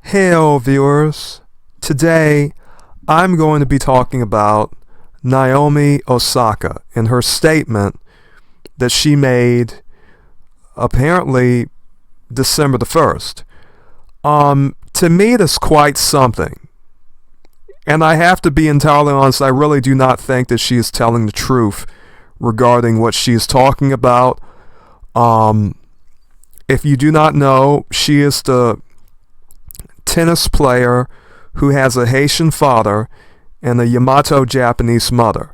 Hello, viewers. Today, I'm going to be talking about Naomi Osaka and her statement that she made apparently December the 1st. To me, that's quite something. And I have to be entirely honest, I really do not think that she is telling the truth regarding what she is talking about. If you do not know, she is the tennis player who has a Haitian father and a Yamato Japanese mother.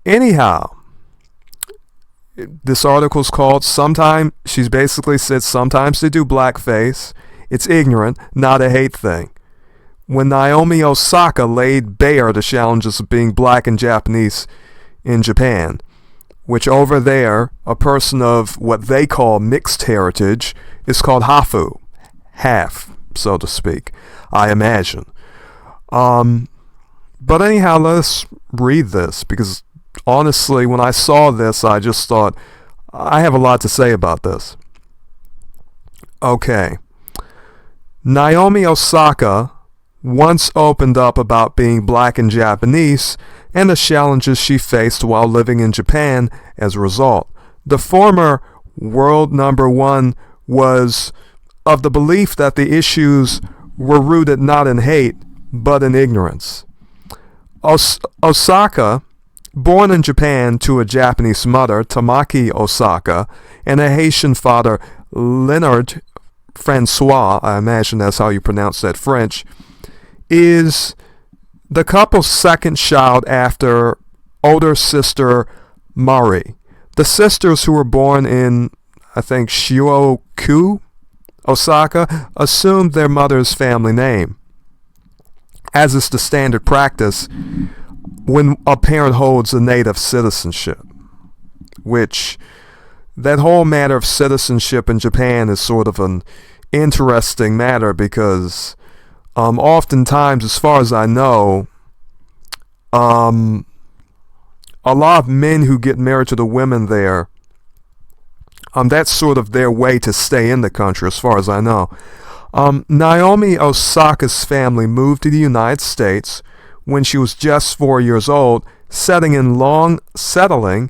Anyhow, this article is called she's basically said sometimes they do blackface. It's ignorant, not a hate thing. When Naomi Osaka laid bare the challenges of being black and Japanese in Japan, which over there, a person of what they call mixed heritage is called hafu, half, so to speak, I imagine. But anyhow, let's read this, because honestly, when I saw this, I just thought, I have a lot to say about this. Okay. Naomi Osaka once opened up about being black and Japanese and the challenges she faced while living in Japan as a result. The former world number one was of the belief that the issues were rooted not in hate, but in ignorance. Osaka, born in Japan to a Japanese mother, Tamaki Osaka, and a Haitian father, Leonard Francois, I imagine that's how you pronounce that French, is the couple's second child after older sister Mari. The sisters, who were born in, I think, Chuo-ku, Osaka, assumed their mother's family name, as is the standard practice when a parent holds a native citizenship, which that whole matter of citizenship in Japan is sort of an interesting matter because oftentimes, as far as I know, a lot of men who get married to the women there, that's sort of their way to stay in the country, as far as I know. Naomi Osaka's family moved to the United States when she was just 4 years old, settling in Long Island,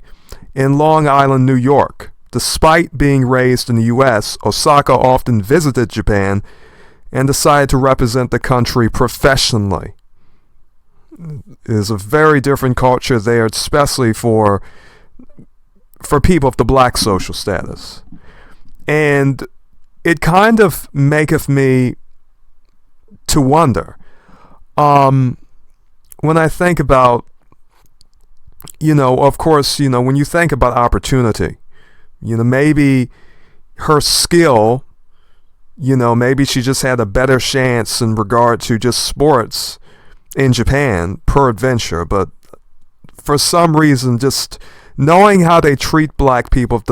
New York. Despite being raised in the U.S., Osaka often visited Japan and decided to represent the country professionally. It is a very different culture there, especially for people of the black social status. And it kind of maketh me to wonder, when I think about, of course, when you think about opportunity, maybe her skill, maybe she just had a better chance in regard to just sports in Japan, peradventure, but for some reason, just knowing how they treat black people,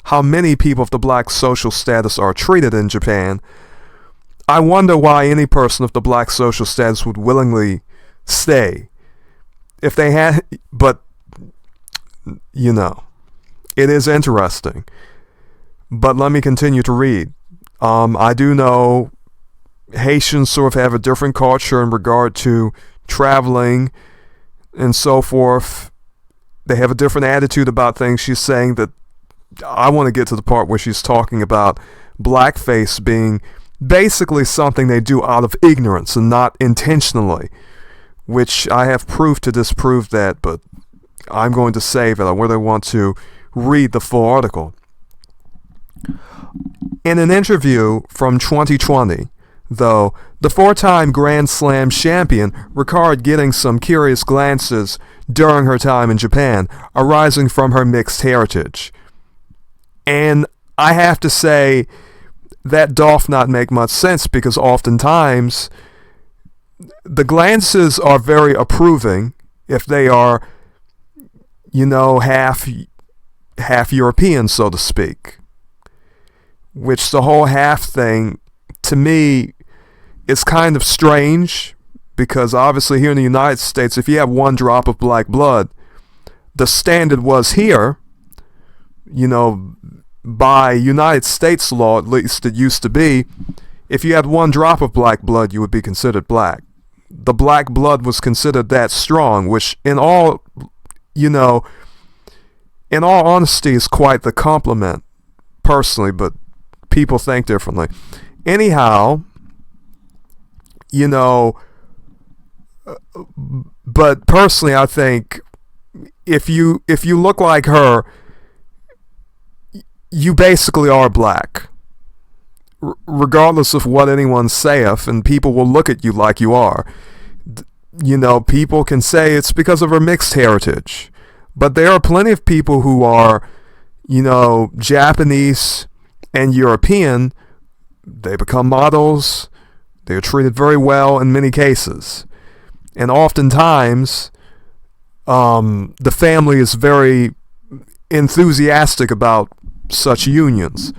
how many people of the black social status are treated in Japan, I wonder why any person of the black social status would willingly stay. If they had, but, it is interesting. But let me continue to read. I do know Haitians sort of have a different culture in regard to traveling and so forth. They have a different attitude about things. She's saying that, I want to get to the part where she's talking about blackface being basically something they do out of ignorance and not intentionally, which I have proof to disprove that, but I'm going to save it. I really want to read the full article. In an interview from 2020, though, the four-time Grand Slam champion recalled getting some curious glances during her time in Japan, arising from her mixed heritage. And I have to say, that doth not make much sense, because oftentimes the glances are very approving if they are, half European, so to speak. Which the whole half thing, to me, is kind of strange, because obviously here in the United States, if you have one drop of black blood, the standard was here, by United States law, at least it used to be, If you had one drop of black blood, you would be considered black. The black blood was considered that strong, which in all honesty is quite the compliment, personally, but people think differently. Anyhow, but personally I think if you look like her, you basically are black. Regardless of what anyone saith, and people will look at you like you are. People can say it's because of her mixed heritage. But there are plenty of people who are, Japanese and European. They become models. They're treated very well in many cases. And oftentimes, the family is very enthusiastic about such unions.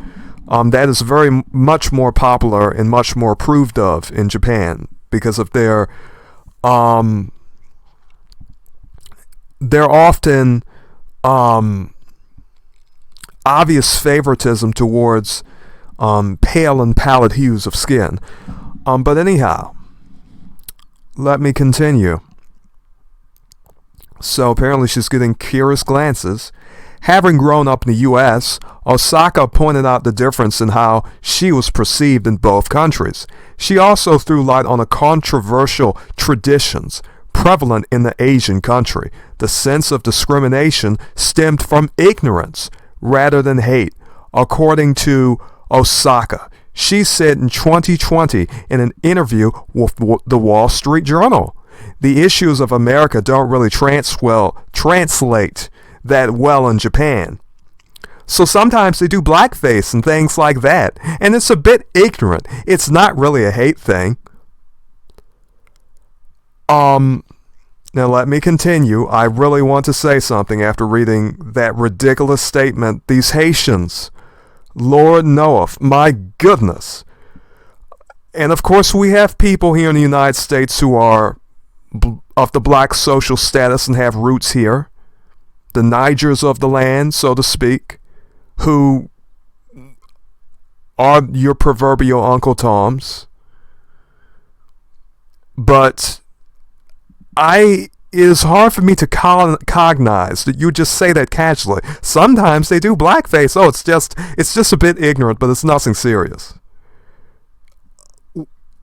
That is very much more popular and much more approved of in Japan because of their often obvious favoritism towards pale and pallid hues of skin. But anyhow, let me continue. So apparently she's getting curious glances. Having grown up in the U.S., Osaka pointed out the difference in how she was perceived in both countries. She also threw light on the controversial traditions prevalent in the Asian country. The sense of discrimination stemmed from ignorance rather than hate, according to Osaka. She said in 2020 in an interview with the Wall Street Journal, "The issues of America don't really translate that well in Japan. So sometimes they do blackface and things like that, and it's a bit ignorant. It's not really a hate thing." Now let me continue. I really want to say something after reading that ridiculous statement. These Haitians, Lord knoweth, my goodness. And of course we have people here in the United States who are of the black social status and have roots here. The Nigers of the land, so to speak, who are your proverbial Uncle Toms. But it is hard for me to cognize that you just say that casually. Sometimes they do blackface. Oh, it's just a bit ignorant, but it's nothing serious.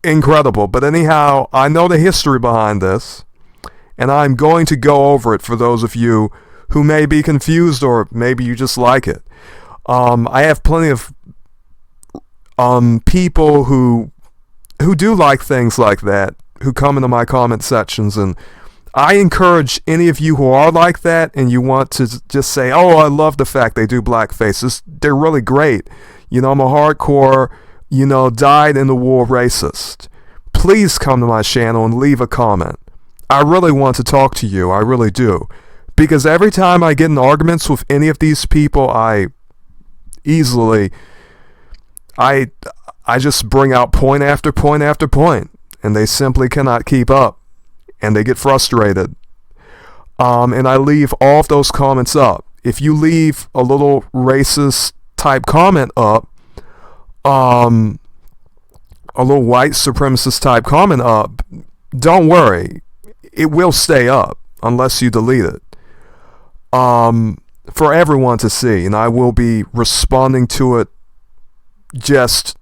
Incredible. But anyhow, I know the history behind this, and I'm going to go over it for those of you who may be confused, or maybe you just like it. I have plenty of people who do like things like that, who come into my comment sections, and I encourage any of you who are like that and you want to just say, "Oh, I love the fact they do blackfaces. They're really great. I'm a hardcore, died in the war racist." Please come to my channel and leave a comment. I really want to talk to you. I really do. Because every time I get in arguments with any of these people, I just bring out point after point after point, and they simply cannot keep up, and they get frustrated. And I leave all of those comments up. If you leave a little racist type comment up, a little white supremacist type comment up, don't worry, it will stay up unless you delete it. For everyone to see, and I will be responding to it. Just,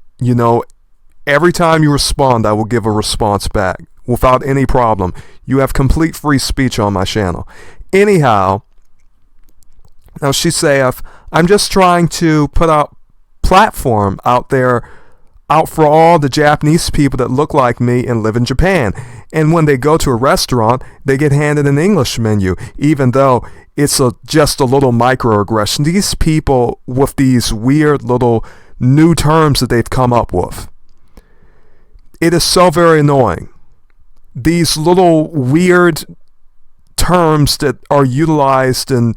every time you respond, I will give a response back without any problem. You have complete free speech on my channel. Anyhow, now she saith, "I'm just trying to put out platform out there, out for all the Japanese people that look like me and live in Japan. And when they go to a restaurant, they get handed an English menu, even though it's just a little microaggression." These people with these weird little new terms that they've come up with. It is so very annoying. These little weird terms that are utilized in,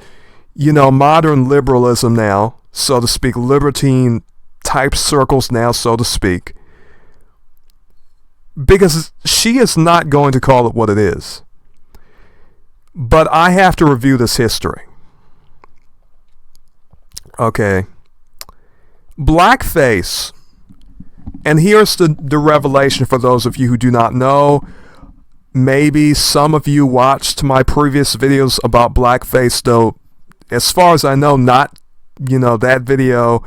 modern liberalism now, so to speak, libertine type circles now, so to speak. Because she is not going to call it what it is. But I have to review this history. Okay. Blackface And here's the revelation for those of you who do not know. Maybe some of you watched my previous videos about blackface, though as far as I know, not, that video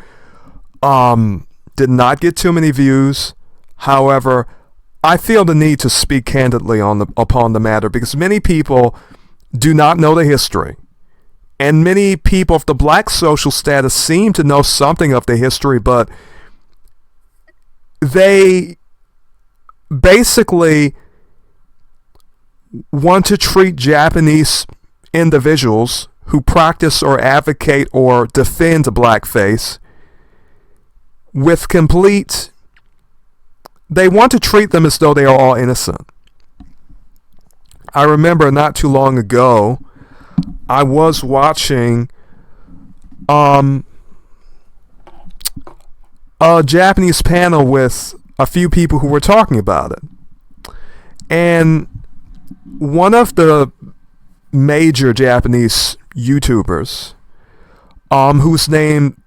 did not get too many views. However, I feel the need to speak candidly upon the matter because many people do not know the history. And many people of the black social status seem to know something of the history, but they basically want to treat Japanese individuals who practice or advocate or defend blackface with they want to treat them as though they are all innocent. I remember not too long ago, I was watching a Japanese panel with a few people who were talking about it. And one of the major Japanese YouTubers, who's named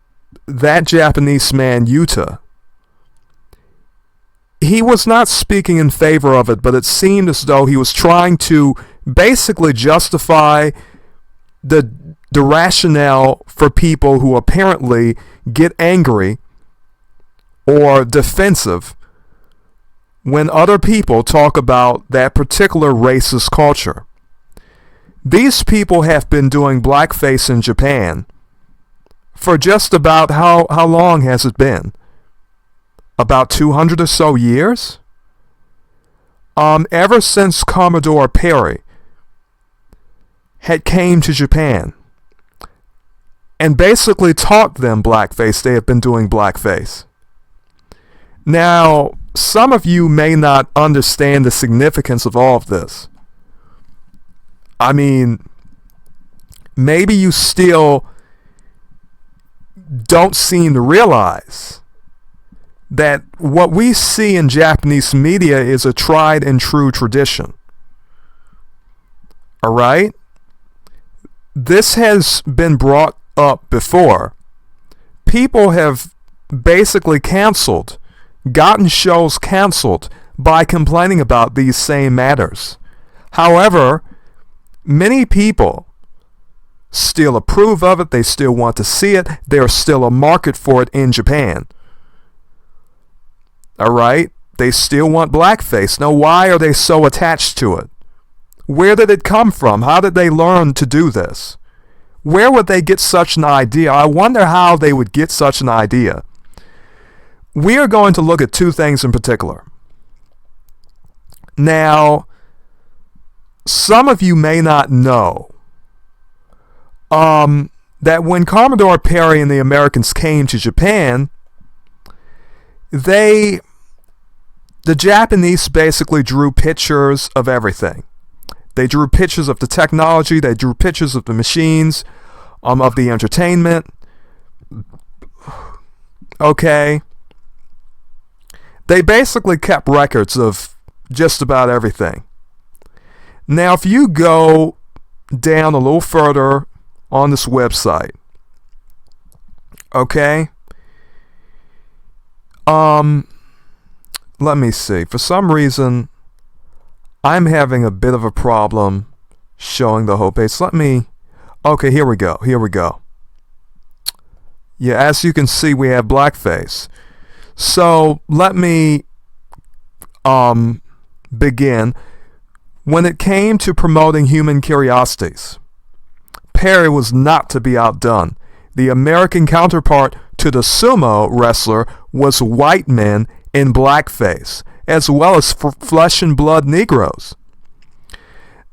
That Japanese Man Yuta, he was not speaking in favor of it, but it seemed as though he was trying to basically justify the rationale for people who apparently get angry or defensive when other people talk about that particular racist culture. These people have been doing blackface in Japan for just about how long has it been? About 200 or so years? Ever since Commodore Perry had came to Japan and basically taught them blackface, they have been doing blackface. Now, some of you may not understand the significance of all of this. I mean, maybe you still don't seem to realize that what we see in Japanese media is a tried and true tradition. All right? This has been brought up before. People have basically gotten shows canceled by complaining about these same matters. However, many people still approve of it. They still want to see it. There's still a market for it in Japan. All right? They still want blackface. Now, why are they so attached to it? Where did it come from? How did they learn to do this? Where would they get such an idea? I wonder how they would get such an idea. We are going to look at two things in particular. Now, some of you may not know that when Commodore Perry and the Americans came to Japan, the Japanese basically drew pictures of everything. They drew pictures of the technology, they drew pictures of the machines, of the entertainment. Okay. They basically kept records of just about everything. Now, if you go down a little further on this website, okay, let me see. For some reason, I'm having a bit of a problem showing the whole page. Okay, here we go. Yeah, as you can see, we have blackface. So let me begin. When it came to promoting human curiosities, Perry was not to be outdone. The American counterpart to the sumo wrestler was white men in blackface, as well as flesh and blood Negroes.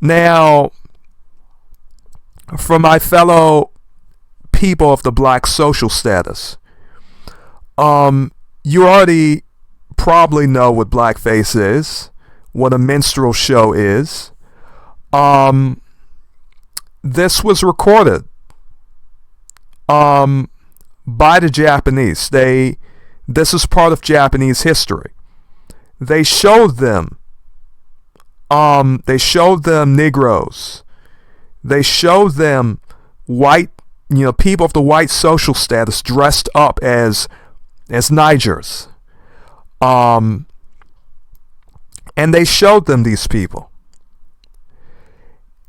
Now, for my fellow people of the black social status, you already probably know what blackface is, what a minstrel show is. This was recorded by the Japanese. This is part of Japanese history. They showed them Negroes. They showed them white, people of the white social status dressed up as Nigers. And they showed them these people.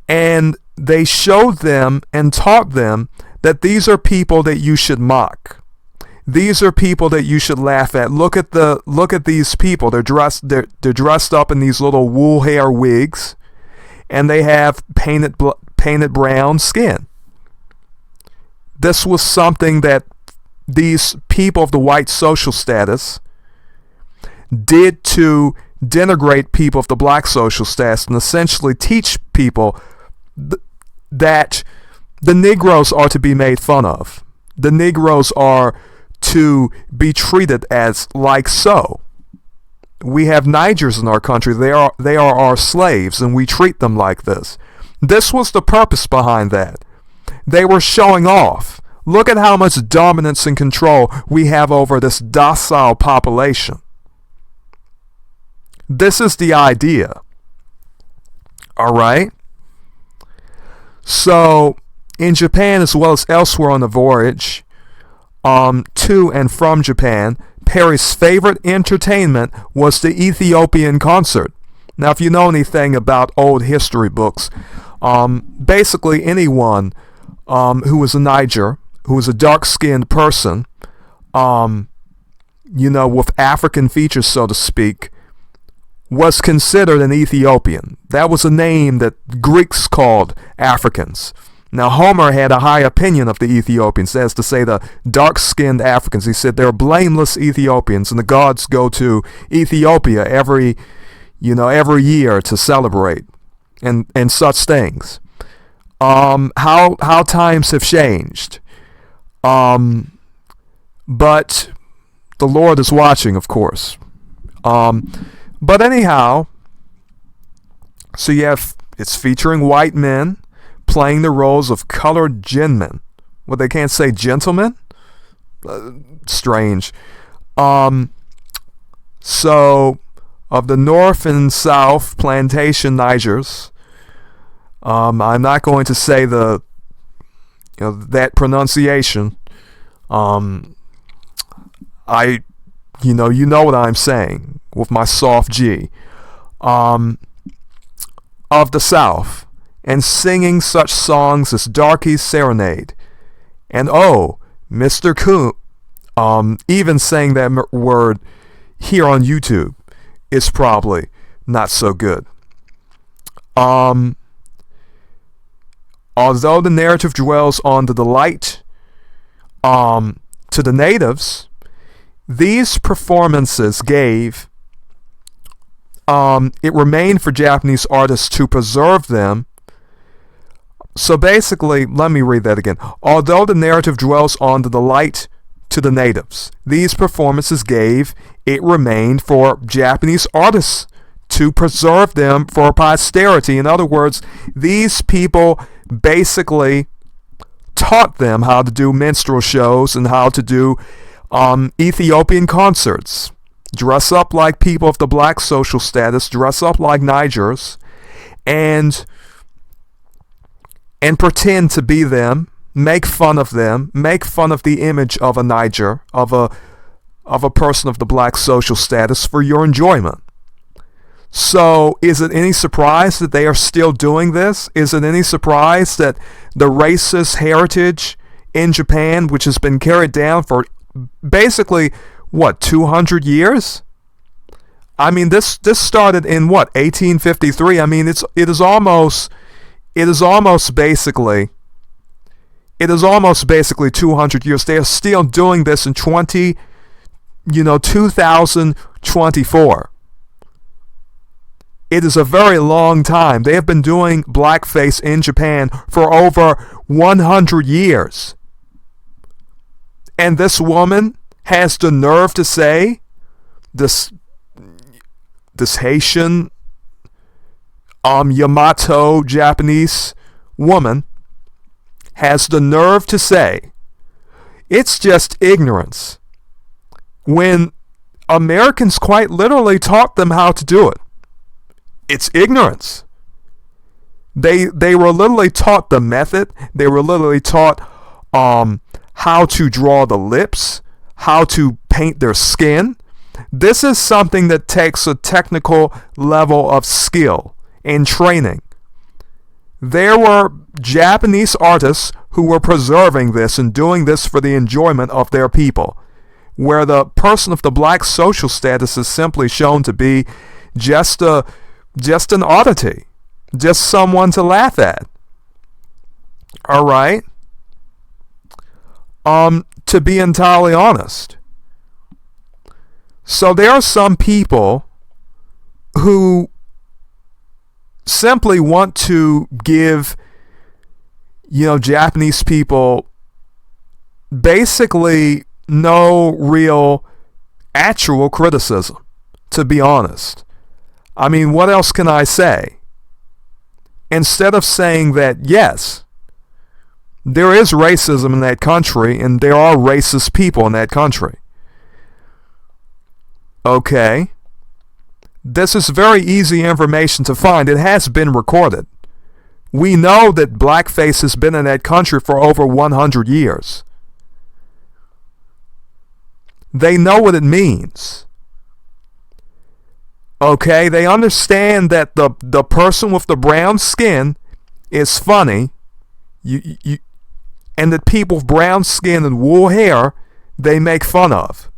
And they showed them and taught them that these are people that you should mock. These are people that you should laugh at. Look at these people. They're dressed up in these little wool hair wigs, and they have painted brown skin. This was something that these people of the white social status did to denigrate people of the black social status and essentially teach people that the Negroes are to be made fun of. The Negroes are to be treated as like so. We have Nigers in our country. They are our slaves, and we treat them like this. This was the purpose behind that. They were showing off. Look at how much dominance and control we have over this docile population. This is the idea. All right? So, in Japan as well as elsewhere on the voyage, to and from Japan, Perry's favorite entertainment was the Ethiopian concert. Now, if you know anything about old history books, basically anyone who was a Niger, who was a dark-skinned person, with African features, so to speak, was considered an Ethiopian. That was a name that Greeks called Africans. Now, Homer had a high opinion of the Ethiopians, that is to say the dark-skinned Africans. He said they're blameless Ethiopians, and the gods go to Ethiopia every year to celebrate, and such things. How times have changed. But the Lord is watching, of course. But anyhow, so it's featuring white men playing the roles of colored gentlemen. Well, they can't say gentlemen? Strange. So, of the North and South plantation Nigers, I'm not going to say that pronunciation. You know what I'm saying with my soft G. Of the South, and singing such songs as Darky's Serenade, and Mr. Coon, even saying that word here on YouTube is probably not so good. Although the narrative dwells on the delight to the natives, these performances gave it remained for Japanese artists to preserve them. So basically, let me read that again. Although the narrative dwells on the delight to the natives, these performances gave it remained for Japanese artists to preserve them for posterity. In other words, these people basically taught them how to do minstrel shows and how to do Ethiopian concerts. Dress up like people of the black social status, dress up like Nigers, and pretend to be them, make fun of them, make fun of the image of a Niger, of a person of the black social status for your enjoyment. So, is it any surprise that they are still doing this? Is it any surprise that the racist heritage in Japan, which has been carried down for basically, 200 years? I mean, this started in 1853? I mean, it is almost basically 200 years. They are still doing this in 2024. It is a very long time. They have been doing blackface in Japan for over 100 years. And this woman has the nerve to say, this Haitian, Yamato Japanese woman has the nerve to say, it's just ignorance, when Americans quite literally taught them how to do it. It's ignorance. They were literally taught the method. They were literally taught how to draw the lips, how to paint their skin, This is something that takes a technical level of skill and training. There were Japanese artists who were preserving this and doing this for the enjoyment of their people, where the person of the black social status is simply shown to be just an oddity, just someone to laugh at. All right? To be entirely honest. So there are some people who simply want to give, Japanese people basically no real actual criticism, to be honest. I mean, what else can I say? Instead of saying that, yes, there is racism in that country and there are racist people in that country. Okay. This is very easy information to find. It has been recorded. We know that blackface has been in that country for over 100 years. They know what it means. Okay, they understand that the person with the brown skin is funny. And that people with brown skin and wool hair, they make fun of.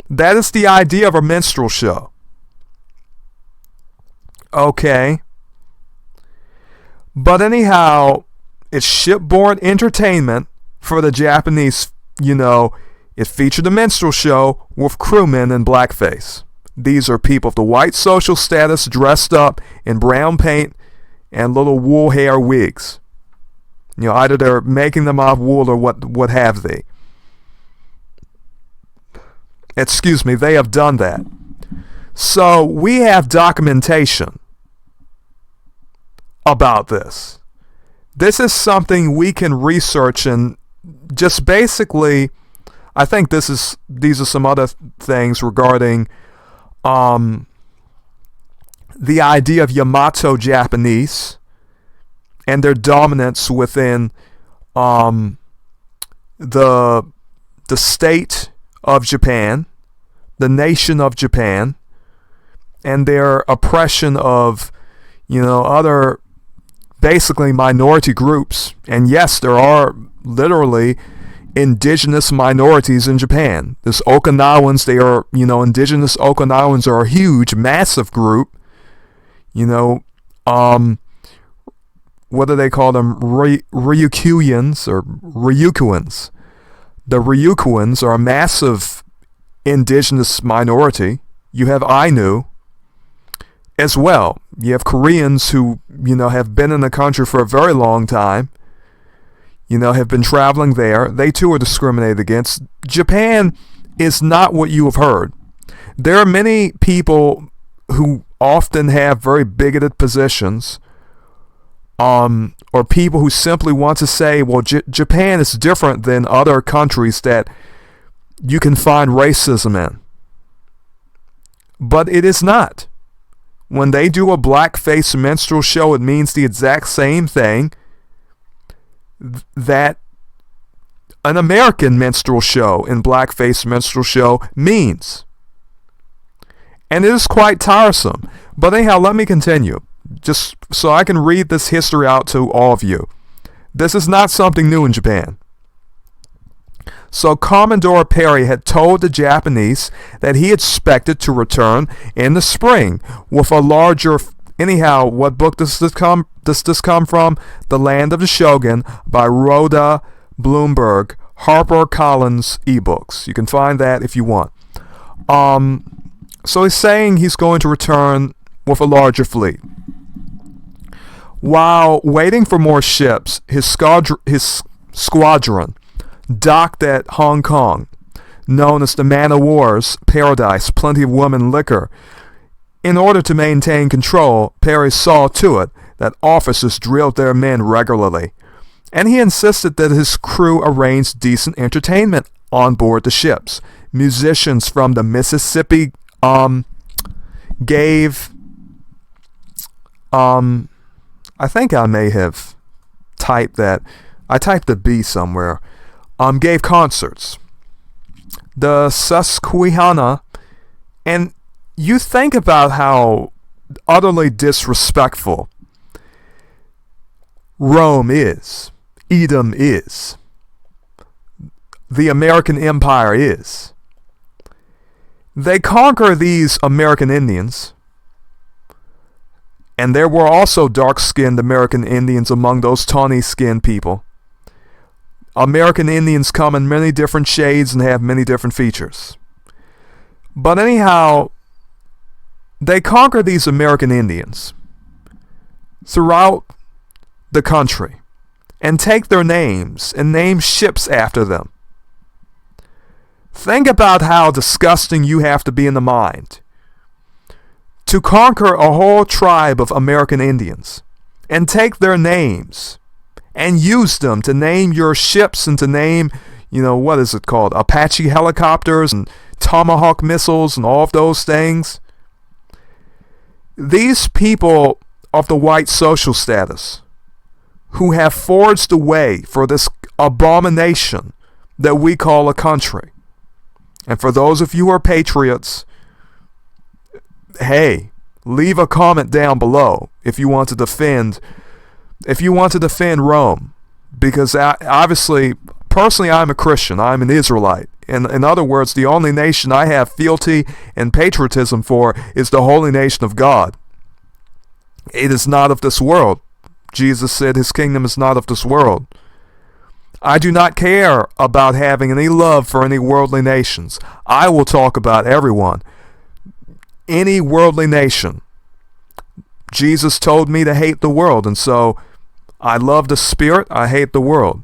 That is the idea of a minstrel show. Okay. But anyhow, it's shipboard entertainment for the Japanese. It featured a minstrel show with crewmen in blackface. These are people of the white social status dressed up in brown paint and little wool hair wigs. Either they're making them out of wool or what have they. Excuse me, they have done that. So we have documentation about this. This is something we can research and just basically, I think these are some other things regarding the idea of Yamato Japanese and their dominance within the state of Japan, the nation of Japan, and their oppression of other basically minority groups. And yes, there are literally indigenous minorities in Japan. There's Okinawans. They are, indigenous Okinawans are a huge, massive group. What do they call them? Ryukyuans or Ryukyuans. The Ryukyuans are a massive indigenous minority. You have Ainu as well. You have Koreans who, have been in the country for a very long time, have been traveling there. They too are discriminated against. Japan is not what you have heard. There are many people who often have very bigoted positions, or people who simply want to say, well, Japan is different than other countries that you can find racism in. But it is not. When they do a blackface minstrel show, it means the exact same thing that an American minstrel show and blackface minstrel show means. And it is quite tiresome. But anyhow, let me continue, just so I can read this history out to all of you. This is not something new in Japan. So Commodore Perry had told the Japanese that he expected to return in the spring with a larger... Anyhow, what book does this come from? The Land of the Shogun by Rhoda Bloomberg, HarperCollins ebooks. You can find that if you want. So he's saying he's going to return with a larger fleet. While waiting for more ships, his squadron docked at Hong Kong, known as the Man-o'-War's Paradise, plenty of women liquor. In order to maintain control, Perry saw to it that officers drilled their men regularly, and he insisted that his crew arrange decent entertainment on board the ships. Musicians from the Mississippi gave... I think I may have typed that. I typed the B somewhere. Gave concerts. The Susquehanna And you think about how utterly disrespectful Rome is, Edom is, the American Empire is. They conquer these American Indians, and there were also dark-skinned American Indians among those tawny-skinned people. American Indians come in many different shades and have many different features. But anyhow, they conquer these American Indians throughout the country and take their names and name ships after them. Think about how disgusting you have to be in the mind to conquer a whole tribe of American Indians and take their names and use them to name your ships and to name, what is it called? Apache helicopters and Tomahawk missiles and all of those things. These people of the white social status who have forged the way for this abomination that we call a country. And for those of you who are patriots, hey, leave a comment down below if you want to defend Rome, because obviously, personally, I'm a Christian. I'm an Israelite. And in other words, the only nation I have fealty and patriotism for is the holy nation of God. It is not of this world. Jesus said his kingdom is not of this world. I do not care about having any love for any worldly nations. I will talk about everyone. Any worldly nation. Jesus told me to hate the world, and so I love the spirit, I hate the world.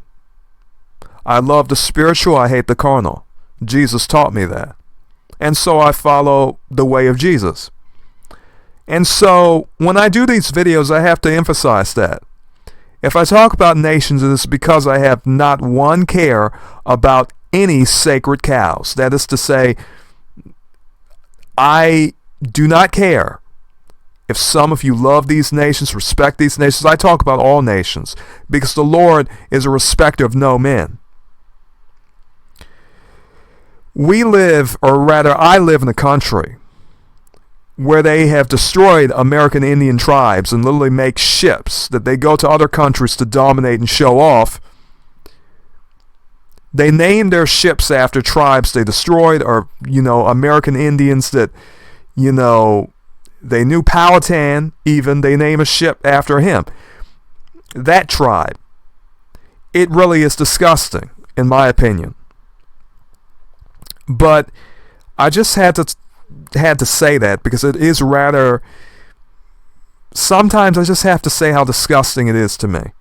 I love the spiritual, I hate the carnal. Jesus taught me that. And so I follow the way of Jesus. And so when I do these videos, I have to emphasize that. If I talk about nations, it is because I have not one care about any sacred cows. That is to say, I do not care if some of you love these nations, respect these nations. I talk about all nations because the Lord is a respecter of no men. I live in a country where they have destroyed American Indian tribes and literally make ships that they go to other countries to dominate and show off. They name their ships after tribes they destroyed, or, American Indians that, they knew Powhatan, even, they name a ship after him. That tribe. It really is disgusting, in my opinion. But I just had to say that because it is rather, sometimes I just have to say how disgusting it is to me.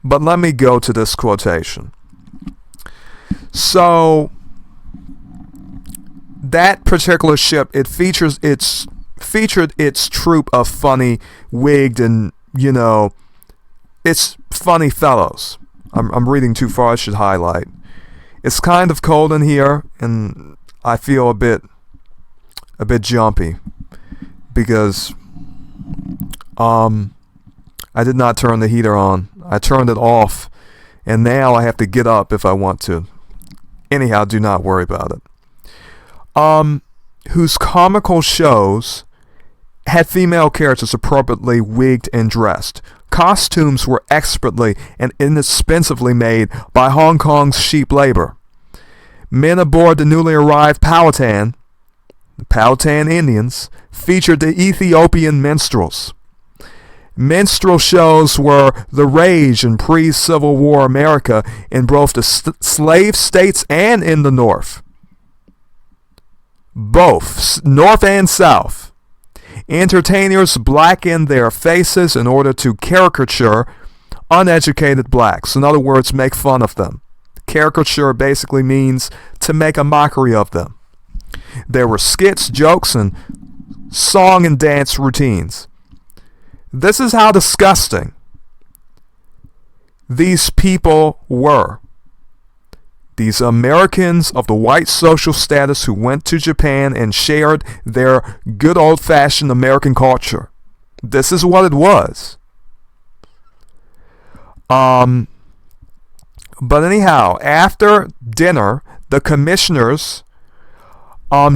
But let me go to this quotation. So that particular ship, it featured its troop of funny wigged and it's funny fellows. I'm reading too far, I should highlight. It's kind of cold in here and I feel a bit jumpy because I did not turn the heater on. I turned it off and now I have to get up if I want to. Anyhow, do not worry about it. Whose comical shows had female characters appropriately wigged and dressed. Costumes were expertly and inexpensively made by Hong Kong's cheap labor. Men aboard the newly arrived Powhatan, the Powhatan Indians, featured the Ethiopian minstrels. Minstrel shows were the rage in pre-Civil War America in both the slave states and in the North. Both, North and South. Entertainers blackened their faces in order to caricature uneducated blacks. In other words, make fun of them. Caricature basically means to make a mockery of them. There were skits, jokes, and song and dance routines. This is how disgusting these people were. These Americans of the white social status who went to Japan and shared their good old-fashioned American culture. This is what it was. But anyhow, after dinner, the commissioners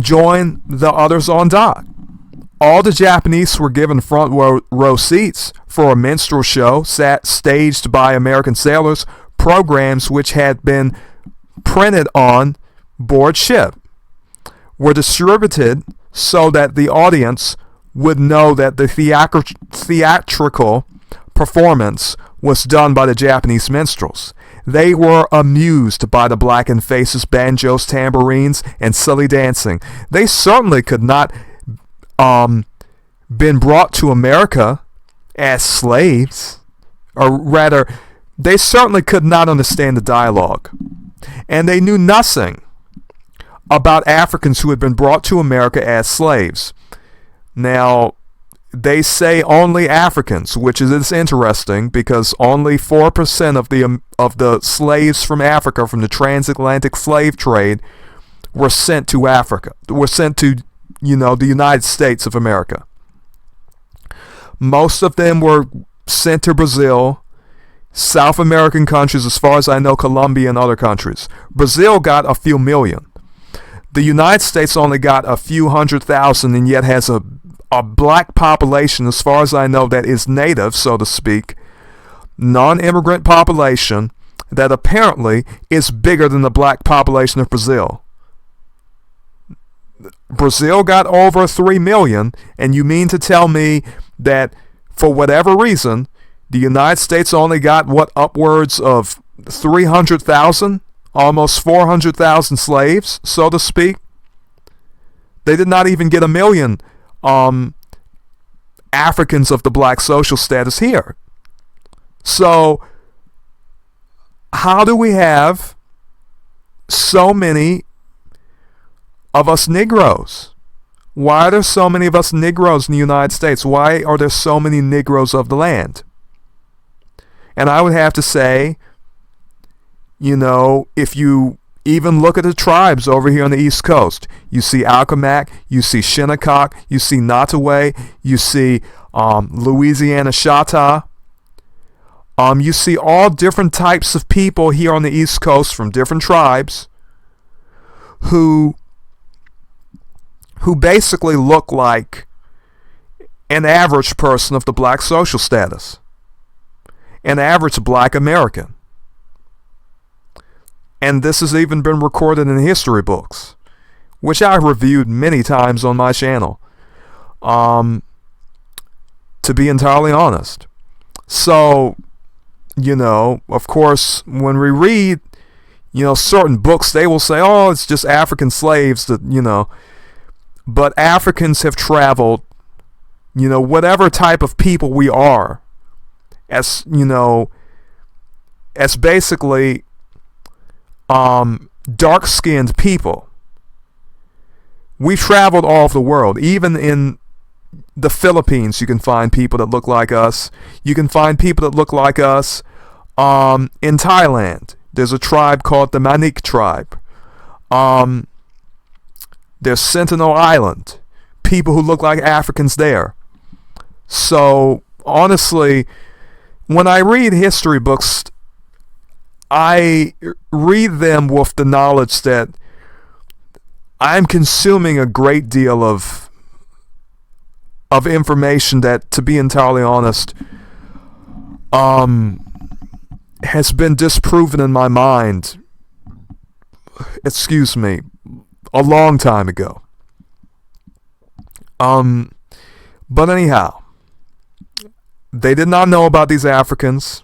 join the others on dock. All the Japanese were given front row seats for a minstrel show staged by American sailors, programs which had been printed on board ship were distributed so that the audience would know that the theatrical performance was done by the Japanese minstrels. They were amused by the blackened faces, banjos, tambourines, and silly dancing. They certainly could not been brought to America as slaves, or rather, they certainly could not understand the dialogue, and they knew nothing about Africans who had been brought to America as slaves. Now, they say only Africans, which is interesting because only 4% of the slaves from Africa from the transatlantic slave trade were sent to Africa. Were sent to, the United States of America. Most of them were sent to Brazil, South American countries, as far as I know, Colombia and other countries. Brazil got a few million. The United States only got a few 100,000 and yet has a black population, as far as I know, that is native, so to speak, non-immigrant population that apparently is bigger than the black population of Brazil. Brazil got over 3 million, and you mean to tell me that for whatever reason, the United States only got upwards of 300,000? Almost 400,000 slaves, so to speak? They did not even get 1 million Africans of the black social status here. So, how do we have so many of us Negroes? Why are there so many of us Negroes in the United States? Why are there so many Negroes of the land? And I would have to say, if you even look at the tribes over here on the East Coast, you see Alcomac, you see Shinnecock, you see Nottoway, you see Louisiana Chata. You see all different types of people here on the East Coast from different tribes who basically look like an average person of the black social status, an average black American. And this has even been recorded in history books, which I reviewed many times on my channel, to be entirely honest. So, of course, when we read, certain books, they will say, oh, it's just African slaves that, but Africans have traveled, whatever type of people we are, as basically dark-skinned people. We traveled all over the world. Even in the Philippines, you can find people that look like us. You can find people that look like us in Thailand. There's a tribe called the Manik tribe. There's Sentinel Island. People who look like Africans there. So, honestly, when I read history books, I read them with the knowledge that I'm consuming a great deal of information that, to be entirely honest, has been disproven in my mind, a long time ago. But anyhow, they did not know about these Africans.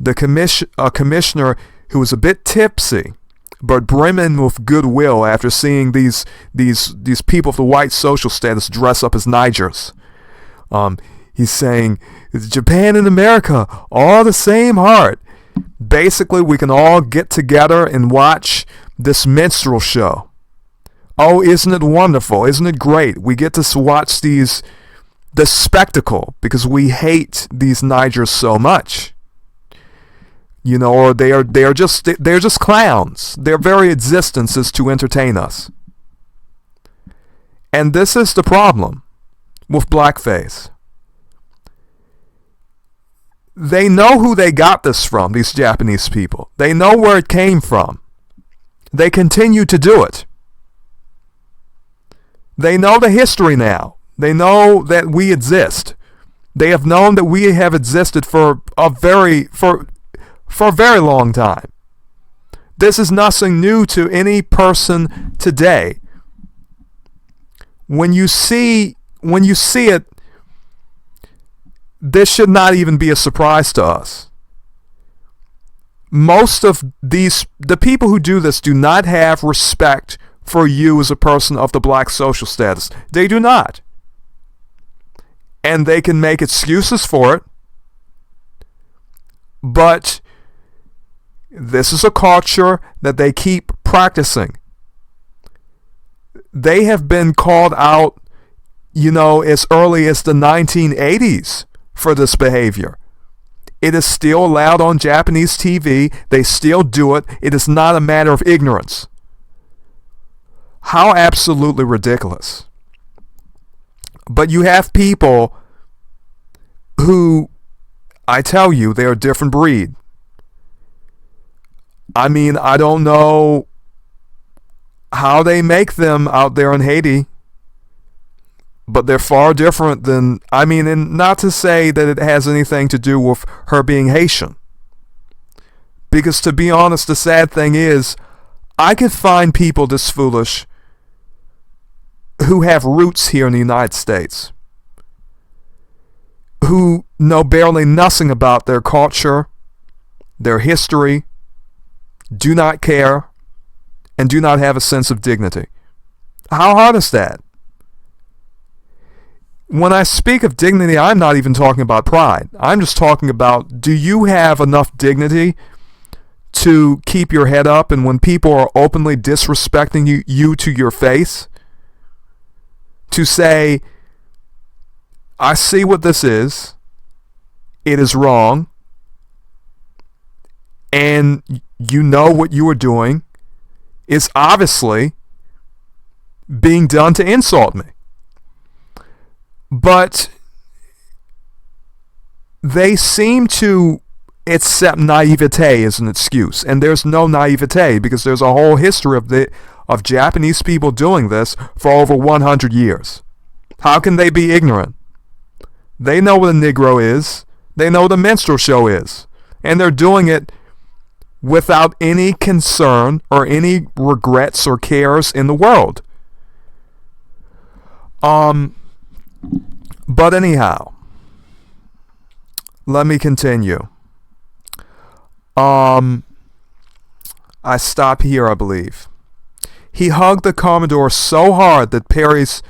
The commissioner, who was a bit tipsy, but brimming with goodwill after seeing these people of the white social status dress up as Nigers. He's saying, Japan and America, all the same heart. Basically, we can all get together and watch this minstrel show. Oh, isn't it wonderful? Isn't it great? We get to watch the spectacle because we hate these Nigers so much. Or they are just clowns. Their very existence is to entertain us. And this is the problem with blackface. They know who they got this from, these Japanese people. They know where it came from. They continue to do it. They know the history now. They know that we exist. They have known that we have existed for a very long time. This is nothing new to any person today. When you see it, this should not even be a surprise to us. Most of the people who do this do not have respect for you as a person of the black social status. They do not. And they can make excuses for it. But this is a culture that they keep practicing. They have been called out, as early as the 1980s for this behavior. It is still allowed on Japanese TV. They still do it. It is not a matter of ignorance. How absolutely ridiculous. But you have people who, I tell you, they're a different breed. I mean, I don't know how they make them out there in Haiti, but they're far different than, and not to say that it has anything to do with her being Haitian. Because to be honest, the sad thing is, I could find people this foolish who have roots here in the United States, who know barely nothing about their culture, their history, do not care, and do not have a sense of dignity. How hard is that? When I speak of dignity, I'm not even talking about pride. I'm just talking about, do you have enough dignity to keep your head up, and when people are openly disrespecting you to your face, to say, I see what this is, it is wrong, and you know what you are doing is obviously being done to insult me. But they seem to accept naivete as an excuse, and there's no naivete, because there's a whole history of Japanese people doing this for over 100 years. How can they be ignorant? They know what a Negro is. They know what a minstrel show is. And they're doing it without any concern or any regrets or cares in the world. But anyhow, let me continue. I stop here, I believe. He hugged the Commodore so hard that Perry's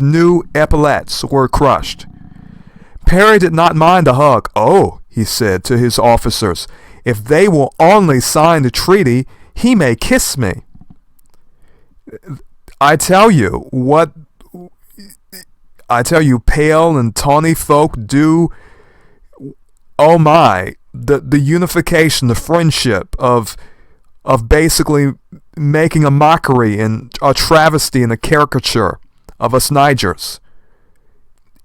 new epaulets were crushed. Perry did not mind the hug. "Oh," he said to his officers, "if they will only sign the treaty, he may kiss me." I tell you, pale and tawny folk do, oh my, the unification, the friendship of basically making a mockery and a travesty and a caricature of us Nigers.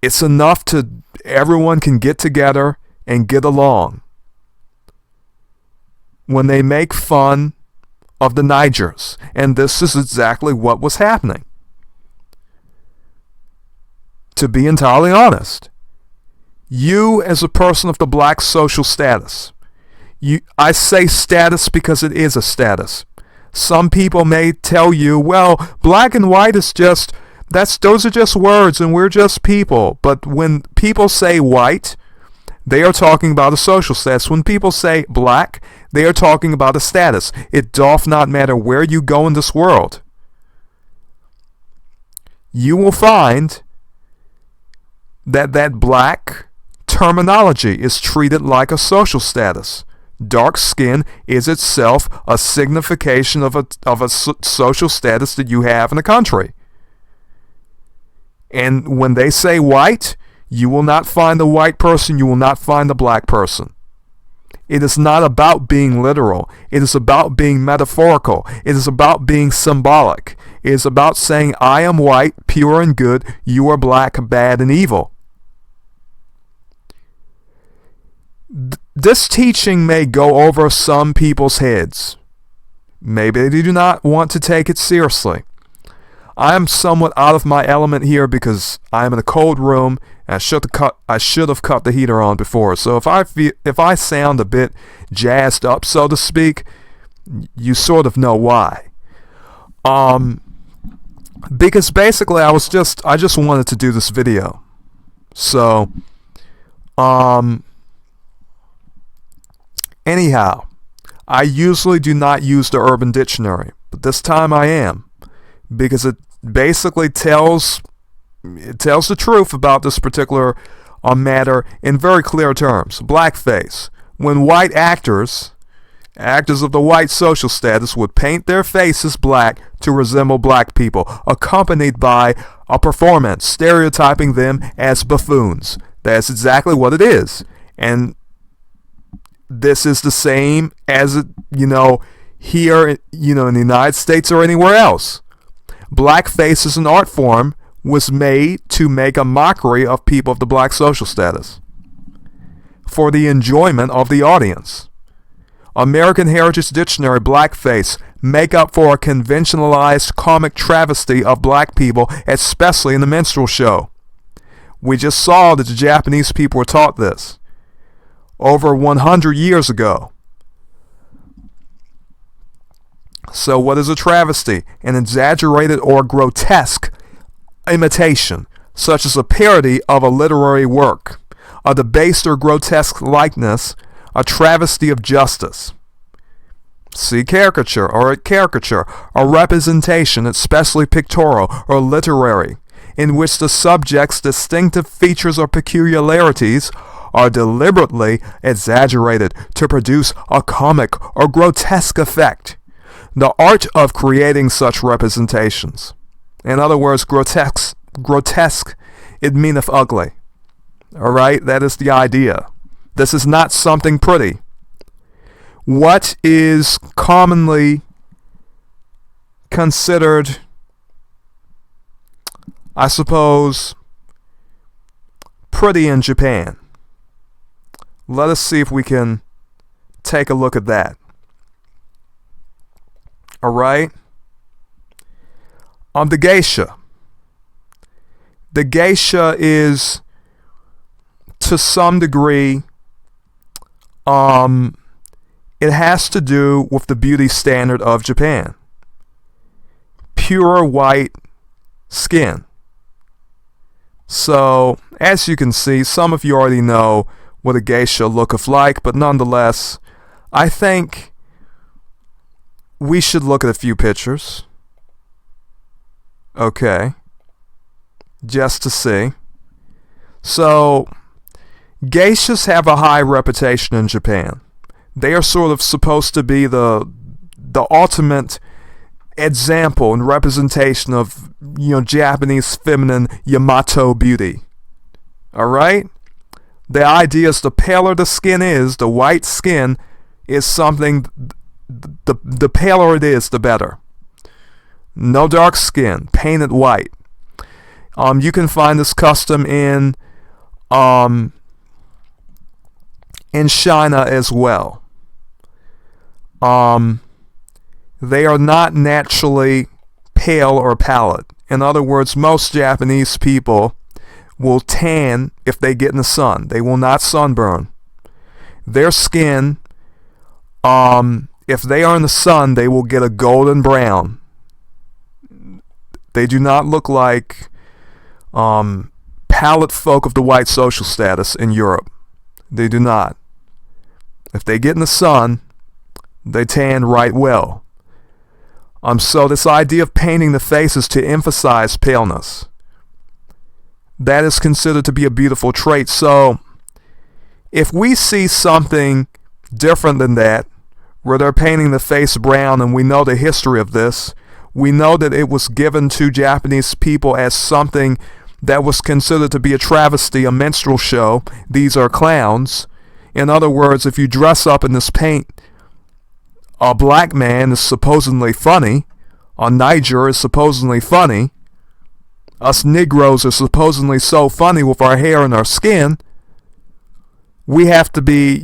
It's enough to, everyone can get together and get along. When they make fun of the Nigers, and this is exactly what was happening. To be entirely honest, you as a person of the black social status, I say status because it is a status. Some people may tell you, well, black and white is just, those are just words and we're just people. But when people say white, they are talking about a social status. When people say black, they are talking about a status. It doth not matter where you go in this world. You will find that black terminology is treated like a social status. Dark skin is itself a signification of a social status that you have in a country. And when they say white, you will not find the white person, you will not find the black person. It is not about being literal. It is about being metaphorical. It is about being symbolic. It is about saying, I am white, pure and good, you are black, bad and evil. This teaching may go over some people's heads. Maybe they do not want to take it seriously. I am somewhat out of my element here because I am in a cold room and I should have cut the heater on before. So if I sound a bit jazzed up, so to speak, you sort of know why. Because basically I just wanted to do this video. So anyhow, I usually do not use the Urban Dictionary, but this time I am, because it basically tells the truth about this particular matter in very clear terms. Blackface. When white actors of the white social status, would paint their faces black to resemble black people, accompanied by a performance stereotyping them as buffoons. That's exactly what it is. And this is the same as it, here, in the United States or anywhere else. Blackface as an art form was made to make a mockery of people of the black social status for the enjoyment of the audience. American Heritage Dictionary: blackface, make up for a conventionalized comic travesty of black people, especially in the minstrel show. We just saw that the Japanese people were taught this over 100 years ago. So what is a travesty? An exaggerated or grotesque imitation, such as a parody of a literary work, a debased or grotesque likeness, a travesty of justice. See caricature, a representation, especially pictorial or literary, in which the subject's distinctive features or peculiarities are deliberately exaggerated to produce a comic or grotesque effect. The art of creating such representations. In other words, grotesque, it meaneth ugly. Alright, that is the idea. This is not something pretty. What is commonly considered, I suppose, pretty in Japan? Let us see if we can take a look at that. Alright? The geisha. The geisha is, to some degree, it has to do with the beauty standard of Japan. Pure white skin. So, as you can see, some of you already know what a geisha looketh like, but nonetheless, I think we should look at a few pictures. Okay. Just to see. So, geishas have a high reputation in Japan. They are sort of supposed to be the ultimate example and representation of, Japanese feminine Yamato beauty. Alright? The idea is the paler the skin is, the white skin is something, the paler it is, the better. No dark skin, painted white. You can find this custom in China as well. They are not naturally pale or pallid. In other words, most Japanese people will tan if they get in the sun. They will not sunburn. Their skin, if they are in the sun, they will get a golden brown. They do not look like pallid folk of the white social status in Europe. They do not. If they get in the sun, they tan right well. So this idea of painting the faces to emphasize paleness, that is considered to be a beautiful trait. So if we see something different than that, where they're painting the face brown, and we know the history of this, we know that it was given to Japanese people as something that was considered to be a travesty, a minstrel show. These are clowns. In other words, if you dress up in this paint, a black man is supposedly funny, a Niger is supposedly funny, us Negroes are supposedly so funny with our hair and our skin, we have to be,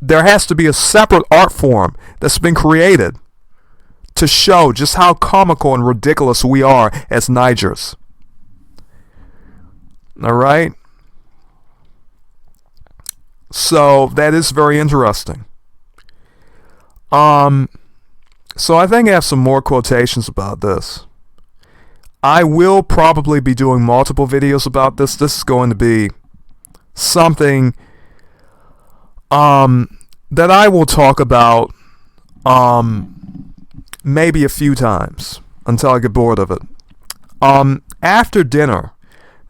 there has to be a separate art form that's been created to show just how comical and ridiculous we are as Nigers. All right? So that is very interesting. So I think I have some more quotations about this. I will probably be doing multiple videos about this. This is going to be something that I will talk about maybe a few times until I get bored of it. After dinner,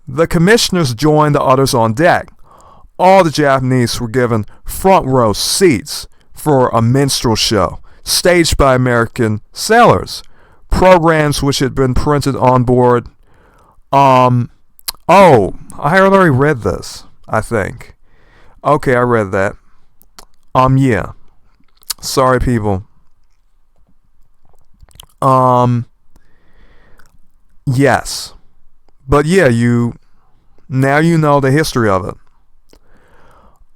the commissioners joined the others on deck. All the Japanese were given front row seats for a minstrel show staged by American sailors. Programs which had been printed on board. I already read this, I think. Okay, I read that. Yeah. Sorry, people. Yes. But yeah, now you know the history of it.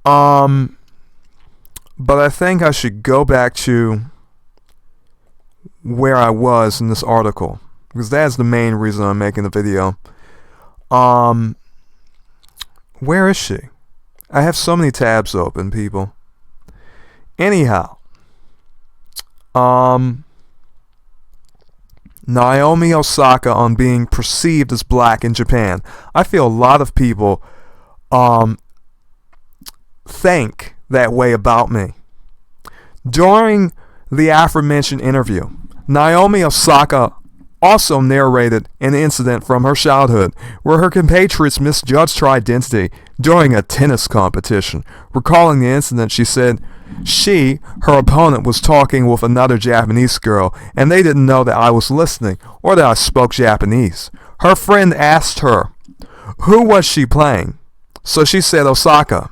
But I think I should go back to where I was in this article, because that's the main reason I'm making the video. Where is she? I have so many tabs open, people. Anyhow, Naomi Osaka on being perceived as black in Japan. I feel a lot of people think that way about me. During the aforementioned interview, Naomi Osaka also narrated an incident from her childhood where her compatriots misjudged her identity during a tennis competition. Recalling the incident, she said her opponent, was talking with another Japanese girl and they didn't know that I was listening or that I spoke Japanese. Her friend asked her, who was she playing? So she said Osaka.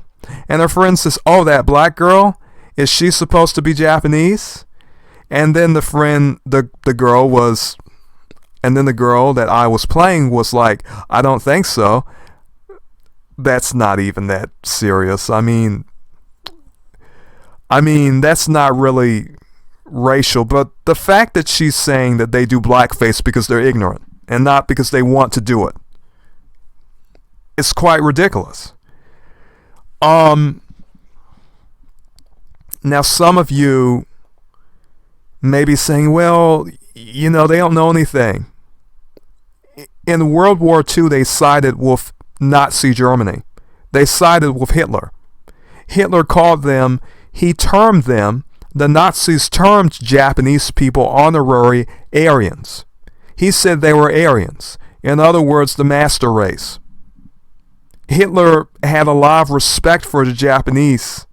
And her friend says, oh, that black girl? Is she supposed to be Japanese? And then the girl that I was playing was like, I don't think so. That's not even that serious. I mean, that's not really racial, but the fact that she's saying that they do blackface because they're ignorant and not because they want to do it, it's quite ridiculous. Now some of you may be saying, well, they don't know anything. In World War II, they sided with Nazi Germany. They sided with Hitler. Hitler termed them, the Nazis termed Japanese people honorary Aryans. He said they were Aryans. In other words, the master race. Hitler had a lot of respect for the Japanese.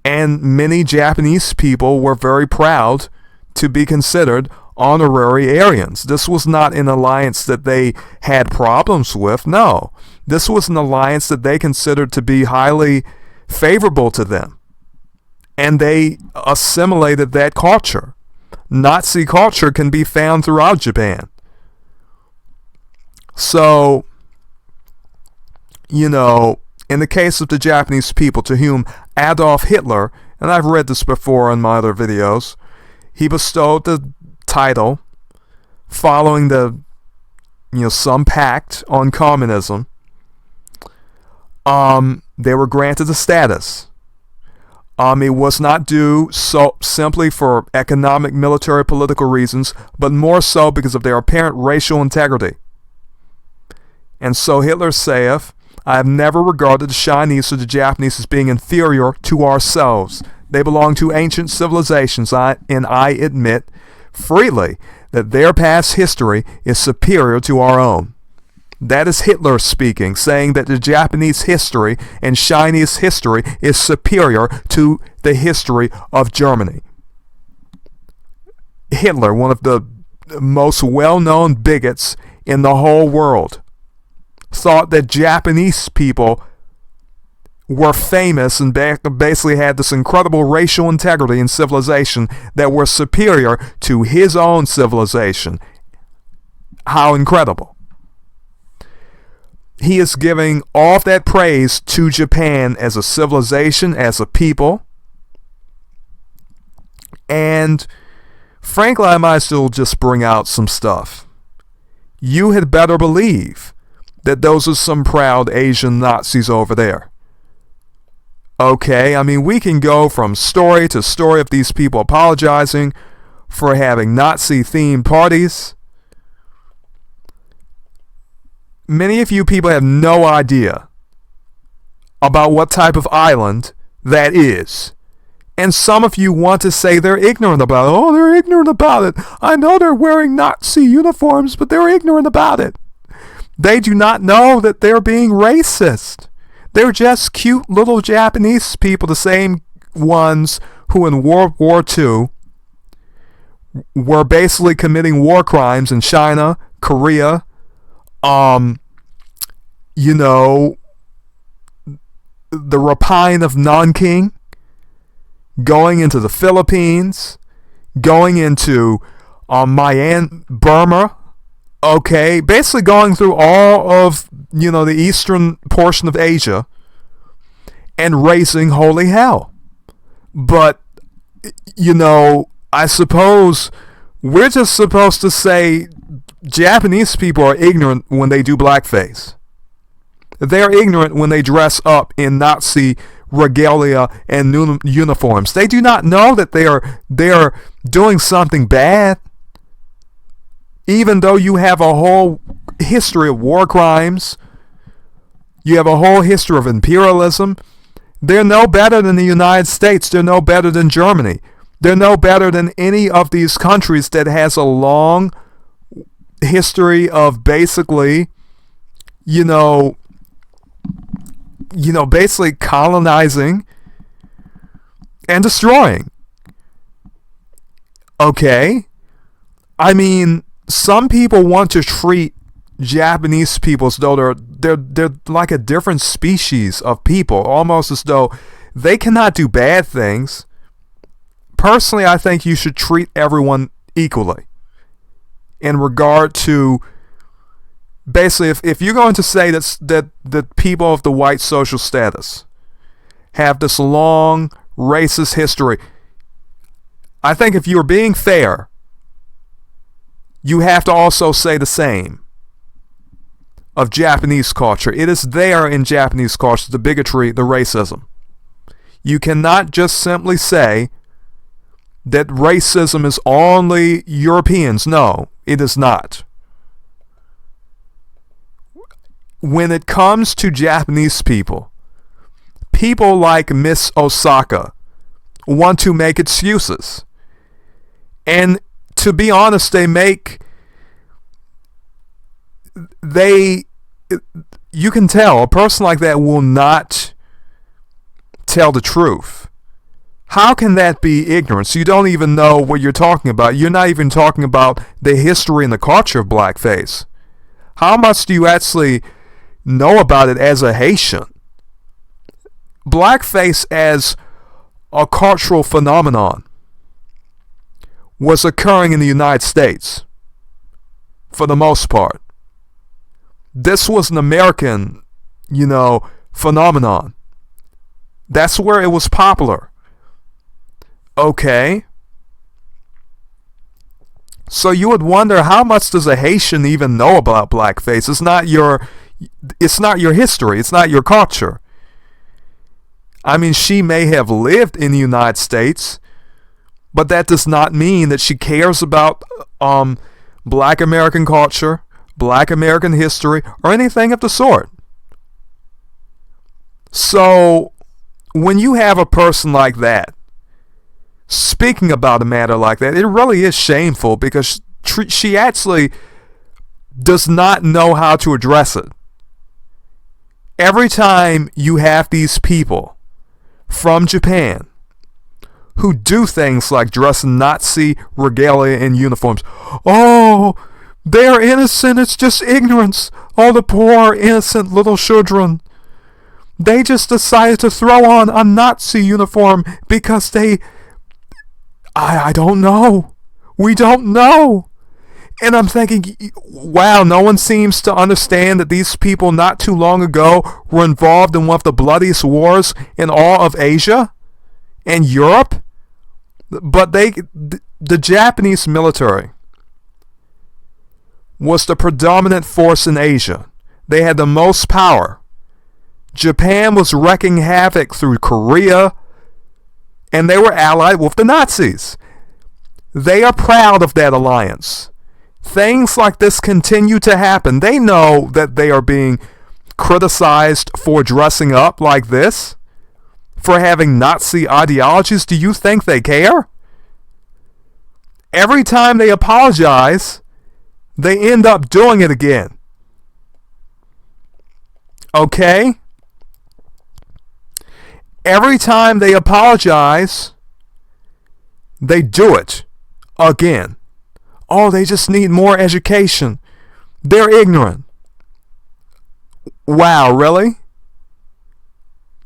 And many Japanese people were very proud to be considered honorary Aryans. This was not an alliance that they had problems with. No. This was an alliance that they considered to be highly favorable to them. And they assimilated that culture. Nazi culture can be found throughout Japan. So, in the case of the Japanese people to whom Adolf Hitler, and I've read this before in my other videos, he bestowed the title following some pact on communism. They were granted the status. It was not due simply for economic, military, political reasons, but more so because of their apparent racial integrity. And so Hitler saith, I have never regarded the Chinese or the Japanese as being inferior to ourselves. They belong to ancient civilizations, and I admit freely that their past history is superior to our own. That is Hitler speaking, saying that the Japanese history and Chinese history is superior to the history of Germany. Hitler, one of the most well-known bigots in the whole world, thought that Japanese people were famous and basically had this incredible racial integrity and civilization that were superior to his own civilization. How incredible. He is giving all of that praise to Japan as a civilization, as a people. And frankly, I might still just bring out some stuff. You had better believe that those are some proud Asian Nazis over there. Okay, I mean, we can go from story to story of these people apologizing for having Nazi-themed parties. Many of you people have no idea about what type of island that is. And some of you want to say they're ignorant about it. Oh, they're ignorant about it. I know they're wearing Nazi uniforms, but they're ignorant about it. They do not know that they're being racist. They're just cute little Japanese people, the same ones who in World War II were basically committing war crimes in China, Korea, you know, the rapine of Nanking, going into the Philippines, going into Myanmar, Burma, okay, basically going through all of, you know, the eastern portion of Asia and raising holy hell. But, you know, I suppose we're just supposed to say Japanese people are ignorant when they do blackface. They're ignorant when they dress up in Nazi regalia and uniforms. They do not know that they are doing something bad. Even though you have a whole history of war crimes, you have a whole history of imperialism, they're no better than the United States. They're no better than Germany. They're no better than any of these countries that has a long history of basically, you know, basically colonizing and destroying. Okay? I mean, some people want to treat Japanese people as though they're like a different species of people, almost as though they cannot do bad things. Personally, I think you should treat everyone equally in regard to, basically, if you're going to say that people of the white social status have this long racist history, I think if you're being fair, you have to also say the same of Japanese culture. It is there in Japanese culture, the bigotry, the racism. You cannot just simply say that racism is only Europeans. No, it is not. When it comes to Japanese people, people like Miss Osaka want to make excuses. And to be honest, you can tell a person like that will not tell the truth. How can that be ignorance? You don't even know what you're talking about. You're not even talking about the history and the culture of blackface. How much do you actually know about it as a Haitian? Blackface as a cultural phenomenon was occurring in the United States for the most part. This was an American, phenomenon. That's where it was popular. Okay. So you would wonder, how much does a Haitian even know about blackface? It's not your history. It's not your culture. I mean, she may have lived in the United States, but that does not mean that she cares about Black American culture, Black American history, or anything of the sort. So when you have a person like that speaking about a matter like that, it really is shameful, because she actually does not know how to address it. Every time you have these people from Japan who do things like dress in Nazi regalia and uniforms, oh, they're innocent, it's just ignorance. Oh, the poor innocent little children. They just decided to throw on a Nazi uniform because I don't know. We don't know. And I'm thinking, wow, no one seems to understand that these people not too long ago were involved in one of the bloodiest wars in all of Asia and Europe. But the Japanese military was the predominant force in Asia. They had the most power. Japan was wreaking havoc through Korea, and they were allied with the Nazis. They are proud of that alliance. Things like this continue to happen. They know that they are being criticized for dressing up like this, for having Nazi ideologies. Do you think they care? Every time they apologize, they end up doing it again. Okay? Every time they apologize, they do it again. Oh, they just need more education. They're ignorant. Wow, really?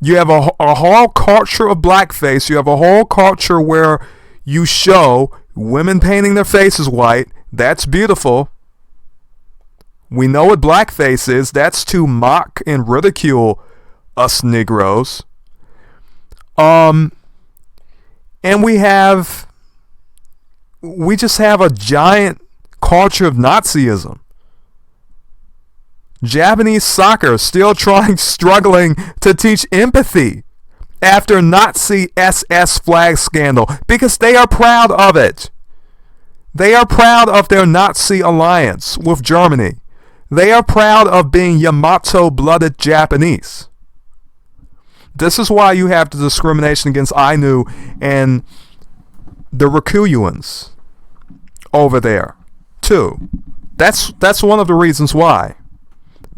You have a whole culture of blackface. You have a whole culture where you show women painting their faces white. That's beautiful. We know what blackface is. That's to mock and ridicule us Negroes. And we just have a giant culture of Nazism. Japanese soccer still struggling to teach empathy after Nazi SS flag scandal because they are proud of it. They are proud of their Nazi alliance with Germany. They are proud of being Yamato-blooded Japanese. This is why you have the discrimination against Ainu and the Ryukyuans over there, too. That's one of the reasons why.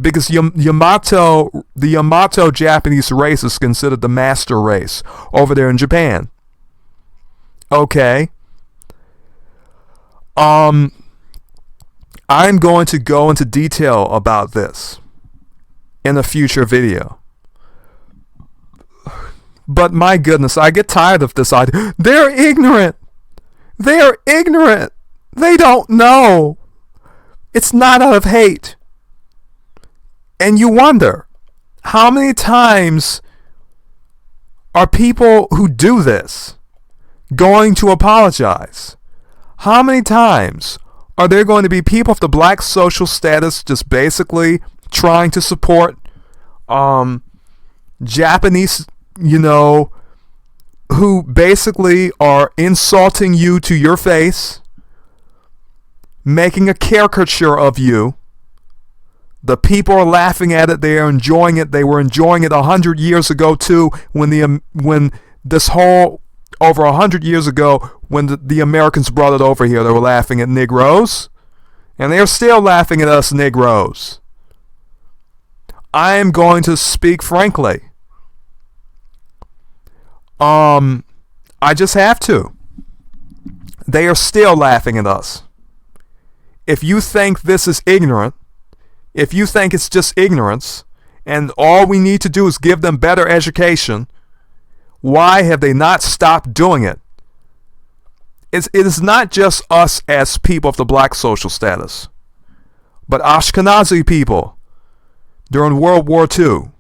Because the Yamato Japanese race is considered the master race over there in Japan. Okay. I'm going to go into detail about this in a future video. But my goodness, I get tired of this idea. They're ignorant. They are ignorant. They don't know. It's not out of hate. And you wonder, how many times are people who do this going to apologize? How many times are there going to be people of the black social status just basically trying to support Japanese, who basically are insulting you to your face, making a caricature of you? The people are laughing at it. They are enjoying it. They were enjoying it 100 years ago too. Over 100 years ago, when the Americans brought it over here, they were laughing at Negroes, and they are still laughing at us Negroes. I am going to speak frankly. I just have to. They are still laughing at us. If you think this is ignorant, if you think it's just ignorance, and all we need to do is give them better education, why have they not stopped doing it? It is not just us as people of the black social status, but Ashkenazi people during World War II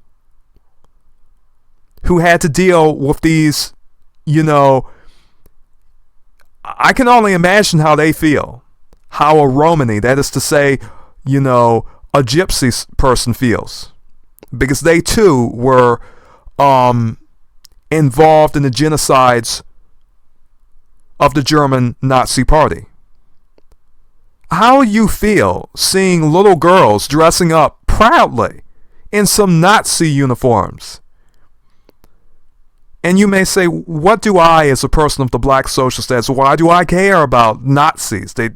who had to deal with these, I can only imagine how they feel. How a Romani, that is to say, a gypsy person feels, because they too were involved in the genocides of the German Nazi Party. How you feel seeing little girls dressing up proudly in some Nazi uniforms? And you may say, what do I, as a person of the black social status, why do I care about Nazis? They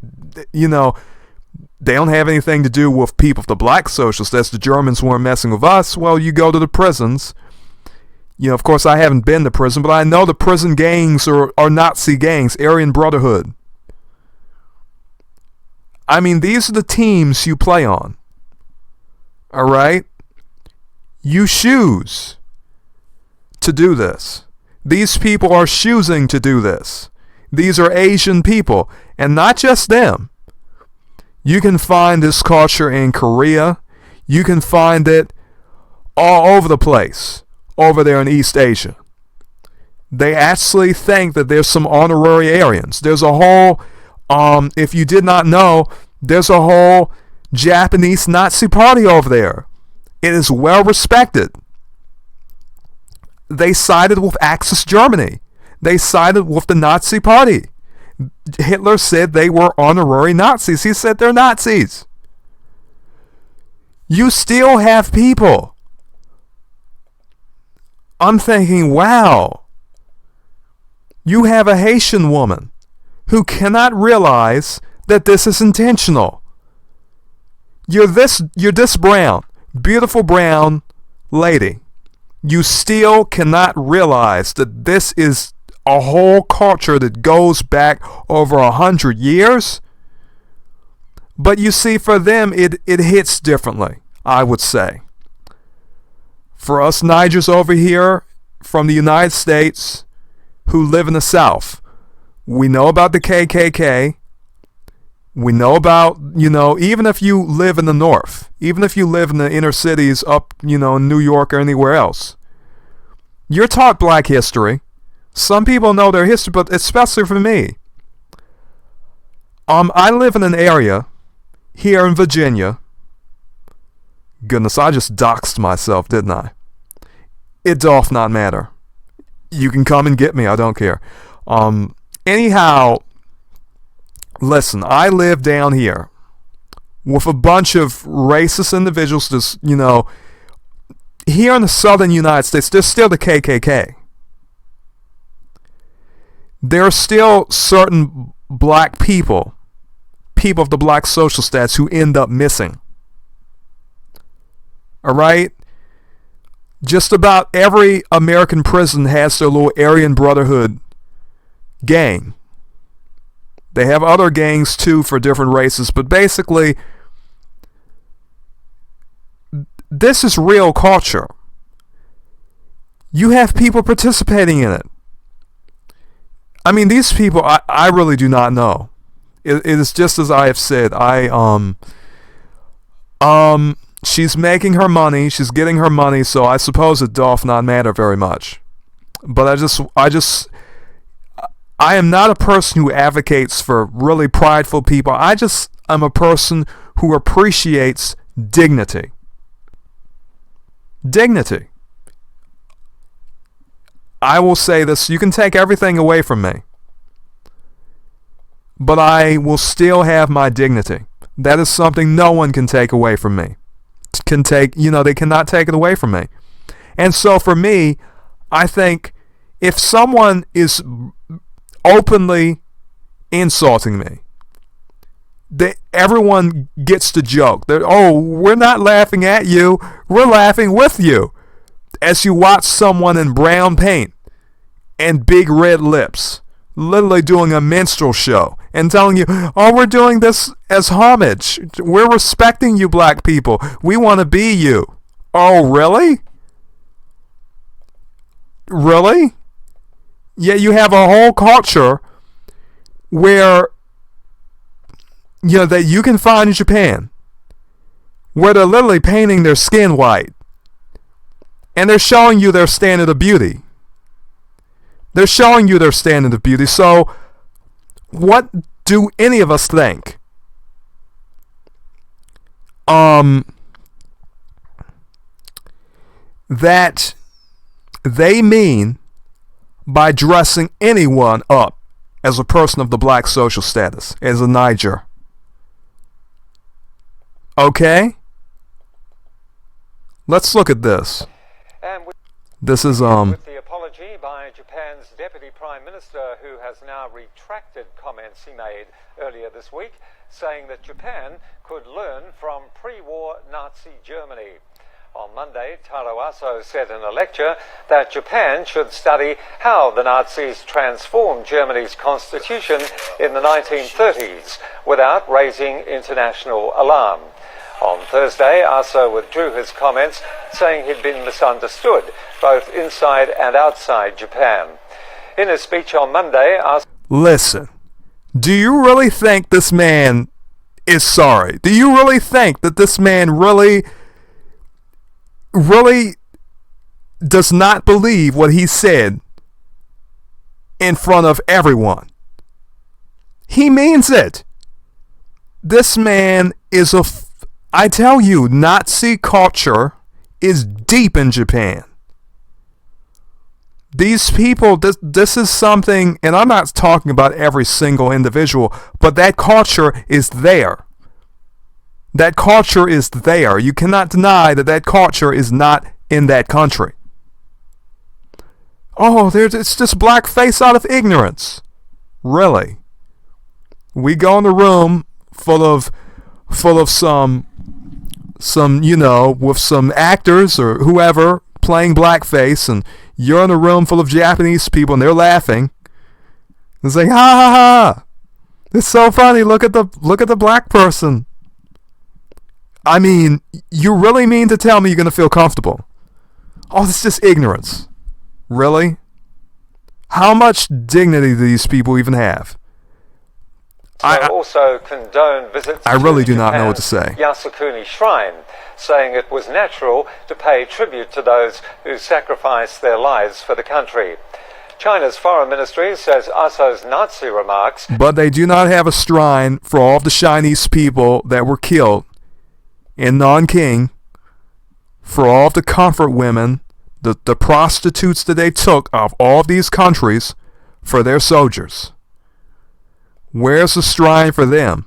don't have anything to do with people of the black social status. The Germans weren't messing with us. Well, you go to the prisons. Of course, I haven't been to prison, but I know the prison gangs are Nazi gangs, Aryan Brotherhood. I mean, these are the teams you play on. All right? You choose to do this. These people are choosing to do this. These are Asian people, and not just them. You can find this culture in Korea. You can find it all over the place over there in East Asia. They actually think that there's some honorary Aryans. There's a whole, if you did not know, there's a whole Japanese Nazi party over there. It is well respected. They sided with Axis Germany. They sided with the Nazi party. Hitler said they were honorary Nazis. He said they're Nazis. You still have people. I'm thinking, wow. You have a Haitian woman who cannot realize that this is intentional. You're this brown, beautiful brown lady. You still cannot realize that this is a whole culture that goes back over 100 years. But you see, for them, it hits differently, I would say. For us Nigers over here from the United States who live in the South, we know about the KKK. We know about, even if you live in the North, even if you live in the inner cities up, in New York or anywhere else, you're taught black history. Some people know their history, but especially for me. I live in an area here in Virginia. Goodness, I just doxed myself, didn't I? It doth not matter. You can come and get me, I don't care. Anyhow, listen, I live down here with a bunch of racist individuals, just, here in the southern United States, there's still the KKK. There are still certain black people of the black social status who end up missing. All right? Just about every American prison has their little Aryan Brotherhood gang. They have other gangs too for different races, but basically, this is real culture. You have people participating in it. I mean, these people, I really do not know. It is just as I have said. She's making her money. She's getting her money. So I suppose it doth not matter very much. But I am not a person who advocates for really prideful people. I'm a person who appreciates dignity. Dignity. I will say this, you can take everything away from me, but I will still have my dignity. That is something no one can take away from me. They cannot take it away from me. And so for me, I think if someone is openly insulting me, everyone gets the joke. We're not laughing at you, we're laughing with you. As you watch someone in brown paint and big red lips, literally doing a minstrel show and telling you, we're doing this as homage. We're respecting you black people. We want to be you. Oh, really? Really? Yeah, you have a whole culture where, that you can find in Japan, where they're literally painting their skin white. And they're showing you their standard of beauty. They're showing you their standard of beauty. So, what do any of us think? That they mean by dressing anyone up as a person of the black social status, as a Niger. Okay? Let's look at this. This is with the apology by Japan's Deputy Prime Minister, who has now retracted comments he made earlier this week, saying that Japan could learn from pre-war Nazi Germany. On Monday, Taro Aso said in a lecture that Japan should study how the Nazis transformed Germany's constitution in the 1930s without raising international alarm. On Thursday, Aso withdrew his comments, saying he'd been misunderstood, both inside and outside Japan. In his speech on Monday, Aso... Listen, do you really think this man is sorry? Do you really think that this man really does not believe what he said in front of everyone. He means it. This man is I tell you, Nazi culture is deep in Japan. These people, this is something, and I'm not talking about every single individual, but that culture is there. That culture is there. You cannot deny that that culture is not in that country. Oh, it's just blackface out of ignorance. Really? We go in the room full of some, with some actors or whoever playing blackface, and you're in a room full of Japanese people and they're laughing. It's like, ha ha ha! It's so funny. Look at the black person. I mean, you really mean to tell me you're gonna feel comfortable? Oh, it's just ignorance. Really? How much dignity do these people even have? I also condone visits. I really do not know what to say. Yasukuni Shrine, saying it was natural to pay tribute to those who sacrificed their lives for the country. China's foreign ministry says Aso's Nazi remarks. But they do not have a shrine for all of the Chinese people that were killed in Nanking, for all of the comfort women, the prostitutes that they took of all of these countries for their soldiers. Where's the shrine for them?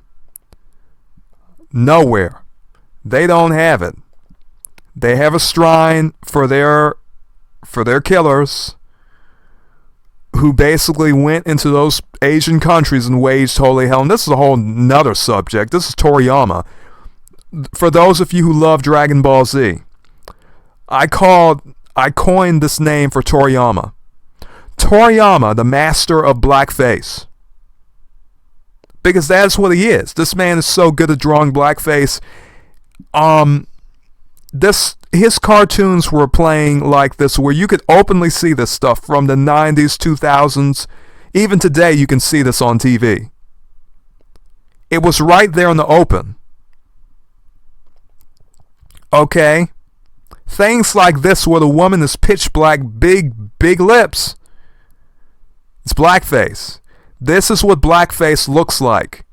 Nowhere. They don't have it. They have a shrine for their killers who basically went into those Asian countries and waged holy hell. And this is a whole nother subject. This is Toriyama. For those of you who love Dragon Ball Z, I coined this name for Toriyama. Toriyama, the master of blackface. Because that's what he is. This man is so good at drawing blackface. His cartoons were playing like this, where you could openly see this stuff from the 90s, 2000s. Even today, you can see this on TV. It was right there in the open. Okay? Things like this, where the woman is pitch black, big lips. It's blackface. This is what blackface looks like.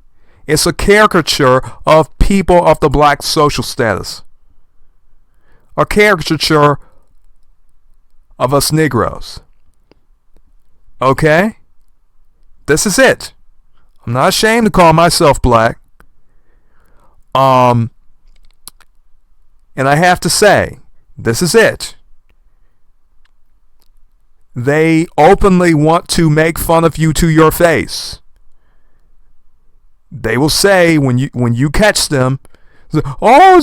It's a caricature of people of the black social status. A caricature of us Negroes. Okay? This is it. I'm not ashamed to call myself black. And I have to say, this is it. They openly want to make fun of you to your face. They will say when you catch them, I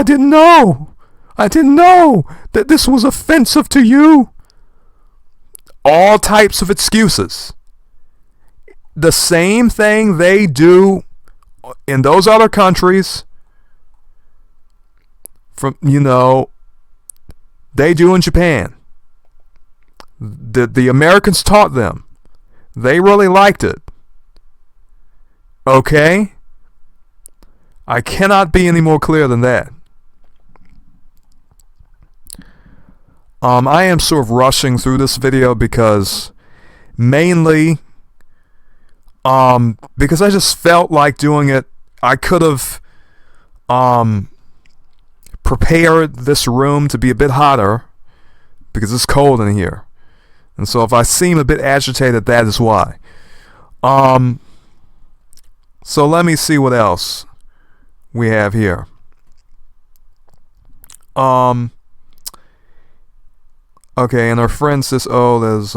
didn't know that this was offensive to you. All types of excuses. The same thing they do in those other countries, they do in Japan. The Americans taught them. They really liked it. Okay? I cannot be any more clear than that. I am sort of rushing through this video because mainly because I just felt like doing it. I could have prepared this room to be a bit hotter because it's cold in here. And so if I seem a bit agitated, that is why. So let me see what else we have here. Okay, and our friend says, there's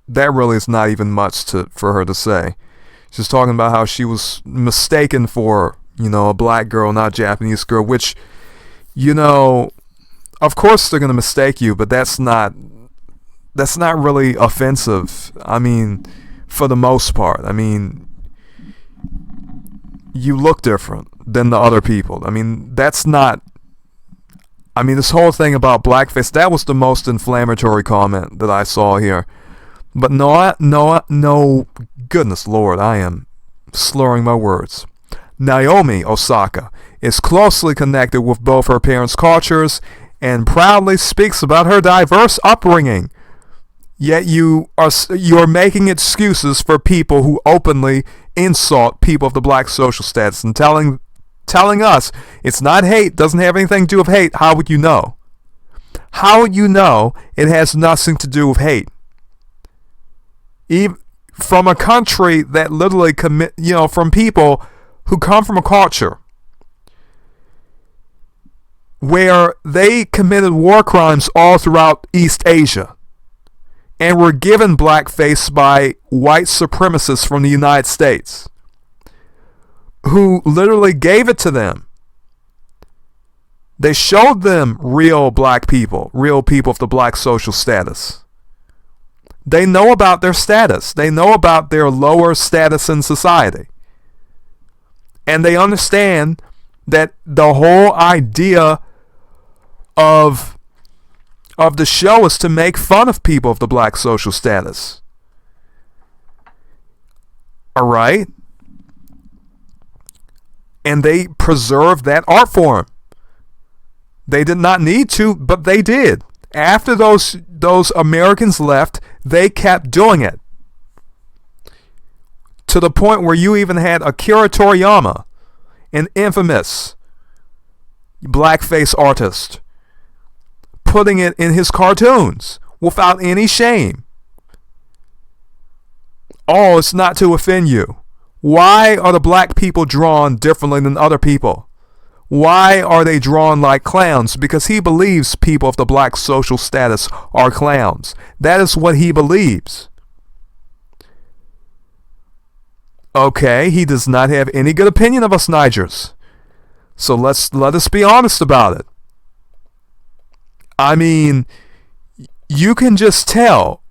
that really is not even much for her to say. She's talking about how she was mistaken for, a black girl, not a Japanese girl, which, of course they're going to mistake you, but that's not really offensive. I mean, for the most part. I mean, you look different than the other people. I mean, this whole thing about blackface, that was the most inflammatory comment that I saw here. But no, goodness Lord, I am slurring my words. Naomi Osaka is closely connected with both her parents' cultures and proudly speaks about her diverse upbringing. Yet you're making excuses for people who openly insult people of the black social status and telling us it's not hate, doesn't have anything to do with hate. How would you know? How would you know it has nothing to do with hate? Even from a country that literally from people who come from a culture where they committed war crimes all throughout East Asia and were given blackface by white supremacists from the United States who literally gave it to them. They showed them real black people, real people of the black social status. They know about their status. They know about their lower status in society. And they understand that the whole idea of the show is to make fun of people of the black social status. All right? And they preserved that art form. They did not need to, but they did. After those Americans left, they kept doing it. To the point where you even had Akira Toriyama, an infamous blackface artist, putting it in his cartoons without any shame. Oh, it's not to offend you. Why are the black people drawn differently than other people? Why are they drawn like clowns? Because he believes people of the black social status are clowns. That is what he believes. Okay, he does not have any good opinion of us Nigers. So let us be honest about it. I mean, you can just tell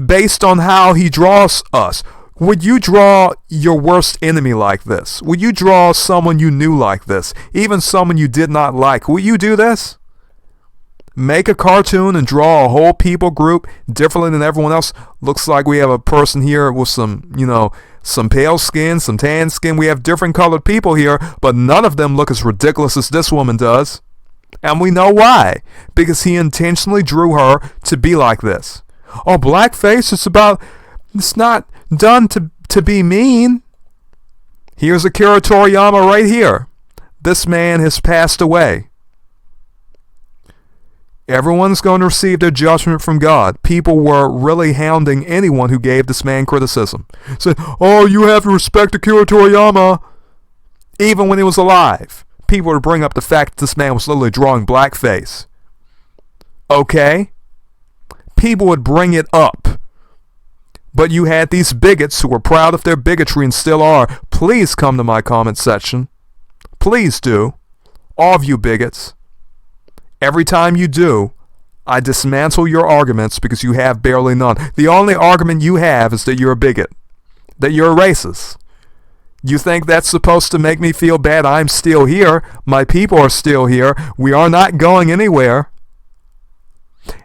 based on how he draws us. Would you draw your worst enemy like this? Would you draw someone you knew like this? Even someone you did not like? Would you do this? Make a cartoon and draw a whole people group differently than everyone else? Looks like we have a person here with some pale skin, some tan skin. We have different colored people here, but none of them look as ridiculous as this woman does. And we know why. Because he intentionally drew her to be like this. Oh, blackface, it's not done to be mean. Here's Akira Toriyama right here. This man has passed away. Everyone's going to receive their judgment from God. People were really hounding anyone who gave this man criticism. Said, oh, you have to respect Akira Toriyama. Even when he was alive, people would bring up the fact that this man was literally drawing blackface. Okay? People would bring it up. But you had these bigots who were proud of their bigotry and still are. Please come to my comment section. Please do. All of you bigots. Every time you do, I dismantle your arguments because you have barely none. The only argument you have is that you're a bigot. That you're a racist. You think that's supposed to make me feel bad? I'm still here. My people are still here. We are not going anywhere.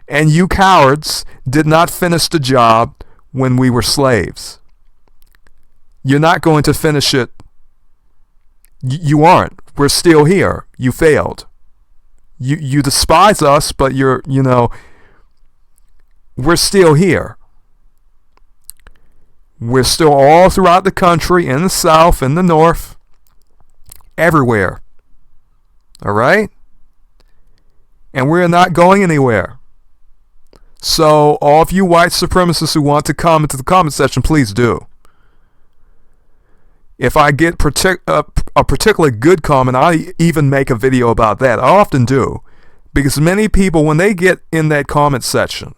And you cowards did not finish the job when we were slaves. You're not going to finish it. You aren't. We're still here. You failed. You despise us, but we're still here. We're still all throughout the country, in the South, in the North, everywhere. All right? And we're not going anywhere. So, all of you white supremacists who want to comment to the comment section, please do. If I get a particularly good comment, I'll even make a video about that. I often do. Because many people, when they get in that comment section,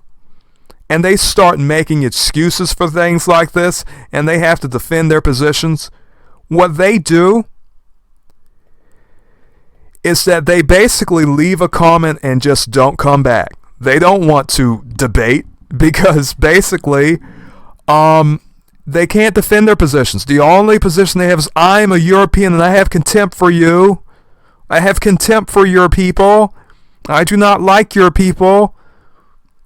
and they start making excuses for things like this, and they have to defend their positions, what they do is that they basically leave a comment and just don't come back. They don't want to debate because basically they can't defend their positions. The only position they have is, I'm a European and I have contempt for you. I have contempt for your people. I do not like your people.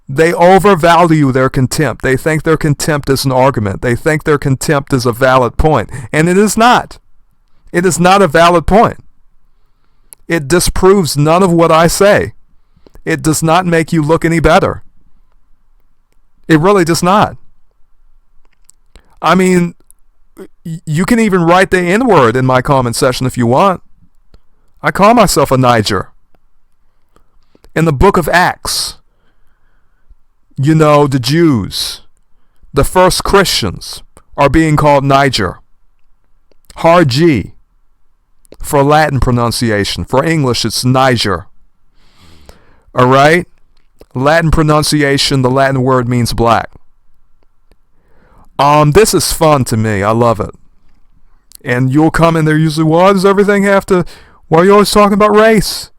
They overvalue their contempt. They think their contempt is an argument. They think their contempt is a valid point. And it is not. It is not a valid point. It disproves none of what I say. It does not make you look any better. It really does not. I mean, you can even write the N-word in my comment section if you want. I call myself a Niger. In the book of Acts, the Jews, the first Christians, are being called Niger. Hard G for Latin pronunciation. For English, it's Niger. All right? Latin pronunciation, the Latin word means black. This is fun to me. I love it. And you'll come in there usually, why are you always talking about race?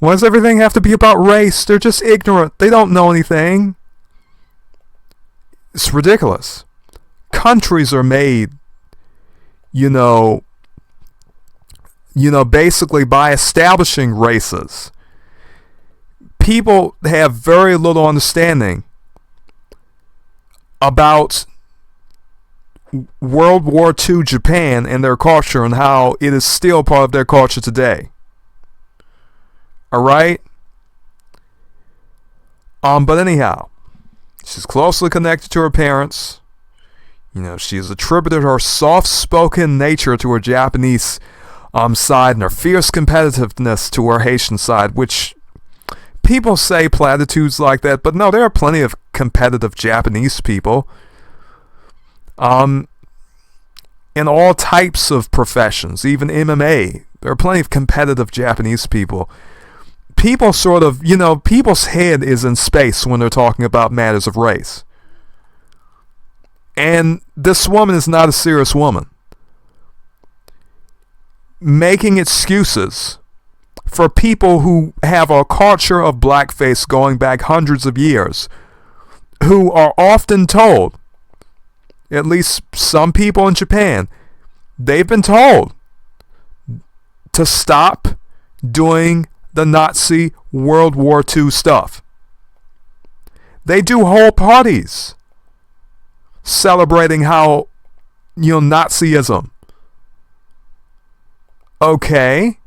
Why does everything have to be about race? They're just ignorant. They don't know anything. It's ridiculous. Countries are made, basically by establishing races. People have very little understanding about World War II Japan and their culture and how it is still part of their culture today. Alright? But anyhow, she's closely connected to her parents. She's attributed her soft-spoken nature to her Japanese side and her fierce competitiveness to her Haitian side, which people say platitudes like that, but no, there are plenty of competitive Japanese people. In all types of professions, even MMA, there are plenty of competitive Japanese people. People sort of, people's head is in space when they're talking about matters of race. And this woman is not a serious woman. Making excuses for people who have a culture of blackface going back hundreds of years, who are often told, at least some people in Japan, they've been told to stop doing the Nazi World War II stuff. They do whole parties celebrating how, Nazism. Okay.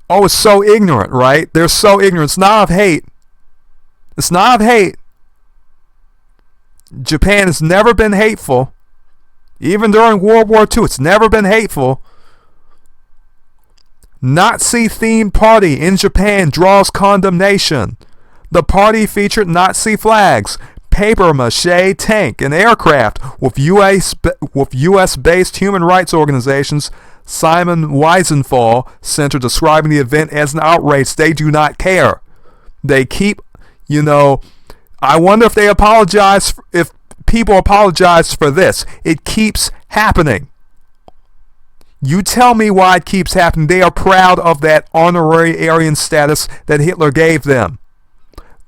Oh, it's so ignorant, right? They're so ignorant. It's not of hate. It's not of hate. Japan has never been hateful. Even during World War II, it's never been hateful. Nazi-themed party in Japan draws condemnation. The party featured Nazi flags, papier-mâché tank, and aircraft with U.S.-based human rights organizations Simon Wiesenthal Center describing the event as an outrage. They do not care. They keep, I wonder if they apologize, if people apologize for this. It keeps happening. You tell me why it keeps happening. They are proud of that honorary Aryan status that Hitler gave them.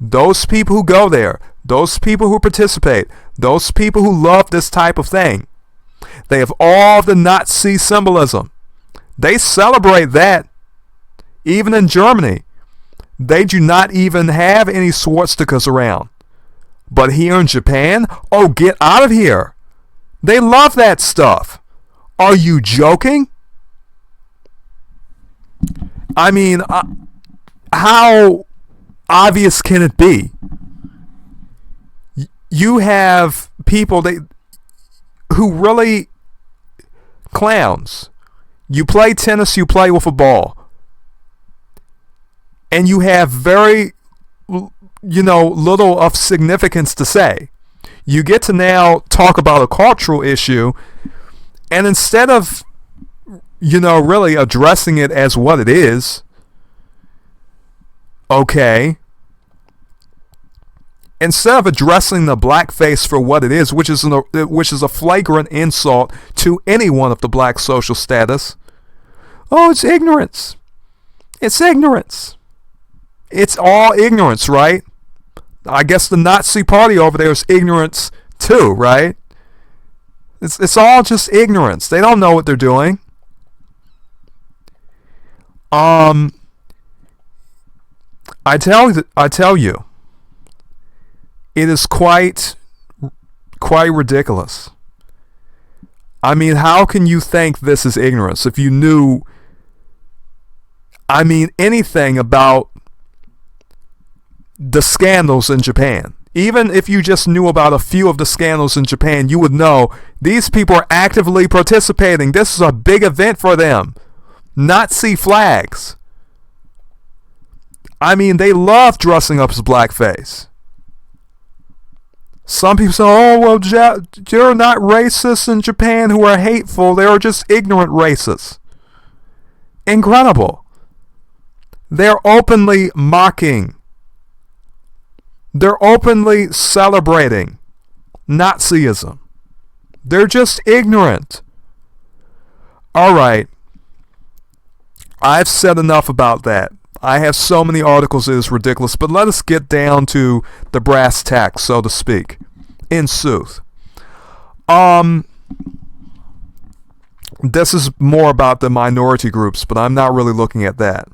Those people who go there, those people who participate, those people who love this type of thing, they have all the Nazi symbolism. They celebrate that. Even in Germany, they do not even have any swastikas around. But here in Japan, oh, get out of here. They love that stuff. Are you joking? I mean, how obvious can it be? You have people who really clowns. You play tennis, you play with a ball. And you have very, little of significance to say. You get to now talk about a cultural issue, and instead of, really addressing it as what it is, okay, instead of addressing the blackface for what it is, which is a flagrant insult to anyone of the black social status, oh, it's ignorance. It's ignorance. It's all ignorance, right? I guess the Nazi party over there is ignorance too, right? It's all just ignorance. They don't know what they're doing. I tell you, it is quite ridiculous. I mean, how can you think this is ignorance if you knew, anything about the scandals in Japan. Even if you just knew about a few of the scandals in Japan, you would know these people are actively participating. This is a big event for them. Nazi flags. I mean, they love dressing up as blackface. Some people say, oh, well, they're not racists in Japan who are hateful. They are just ignorant racists. Incredible. They're openly mocking. They're openly celebrating Nazism. They're just ignorant. All right. I've said enough about that. I have so many articles, it is ridiculous. But let us get down to the brass tacks, so to speak. In sooth. This is more about the minority groups, but I'm not really looking at that.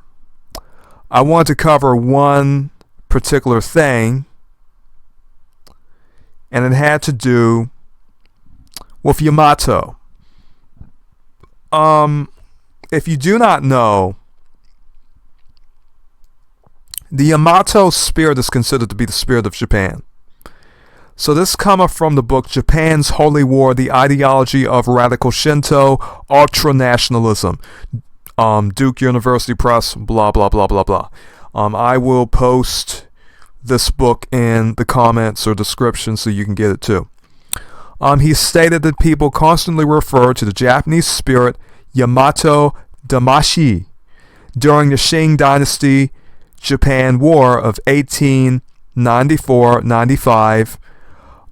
I want to cover one particular thing, and it had to do with Yamato. If you do not know, the Yamato spirit is considered to be the spirit of Japan. So this cometh from the book Japan's Holy War, the Ideology of Radical Shinto, Ultranationalism. Duke University Press, blah, blah, blah, blah, blah. I will post this book in the comments or description so you can get it too. He stated that people constantly refer to the Japanese spirit Yamato Damashi during the Qing Dynasty Japan War of 1894-95,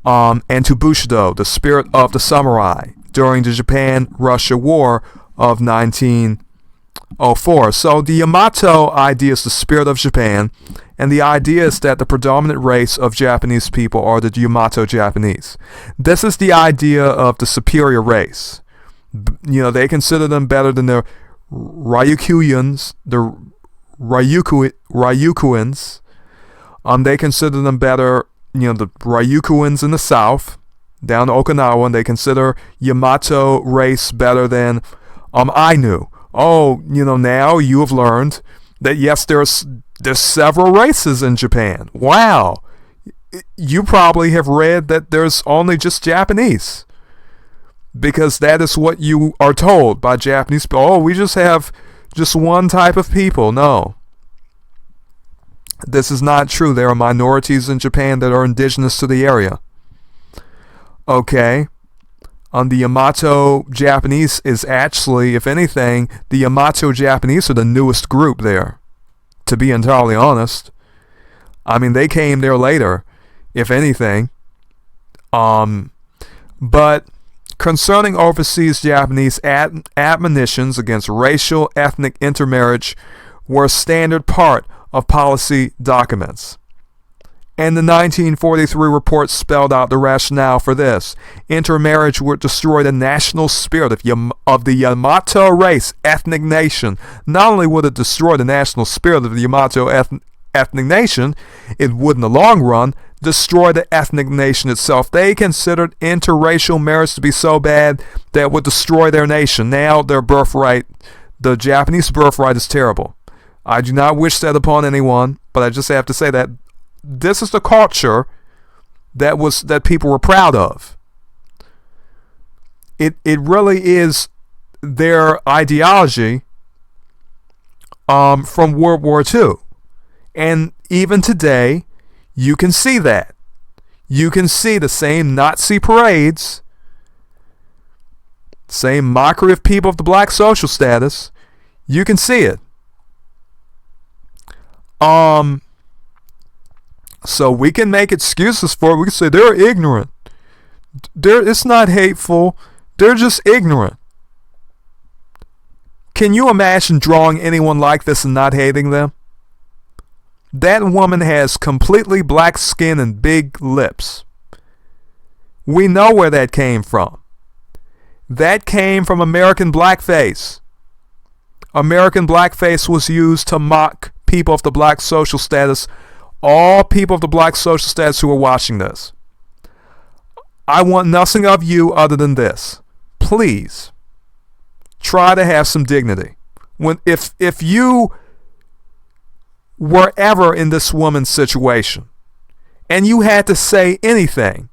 and to Bushido, the spirit of the samurai, during the Japan-Russia War of 1904. So the Yamato idea is the spirit of Japan, and the idea is that the predominant race of Japanese people are the Yamato Japanese. This is the idea of the superior race. You know, they consider them better than the Ryukyuans, the Ryukyuans. They consider them better, you know, the Ryukyuans in the south, down to Okinawa, and they consider Yamato race better than Ainu. Oh, you know, now you have learned that yes, there's several races in Japan. Wow. You probably have read that there's only just Japanese, because that is what you are told by Japanese people. Oh, we just have just one type of people. No. This is not true. There are minorities in Japan that are indigenous to the area. Okay. The Yamato Japanese is actually, if anything, the Yamato Japanese are the newest group there, to be entirely honest. I mean, they came there later, if anything. But concerning overseas Japanese, admonitions against racial ethnic intermarriage were a standard part of policy documents. And the 1943 report spelled out the rationale for this. Intermarriage would destroy the national spirit of the Yamato race, ethnic nation. Not only would it destroy the national spirit of the Yamato ethnic nation, it would in the long run destroy the ethnic nation itself. They considered interracial marriage to be so bad that it would destroy their nation. Now their birthright, the Japanese birthright, is terrible. I do not wish that upon anyone, but I just have to say that this is the culture that people were proud of. It really is their ideology from World War II. And even today, you can see that. You can see the same Nazi parades, same mockery of people of the black social status. You can see it. So we can make excuses for it. We can say they're ignorant. It's not hateful. They're just ignorant. Can you imagine drawing anyone like this and not hating them? That woman has completely black skin and big lips. We know where that came from. That came from American blackface. American blackface was used to mock people of the black social status. All people of the black social status who are watching this, I want nothing of you other than this. Please try to have some dignity. If you were ever in this woman's situation and you had to say anything,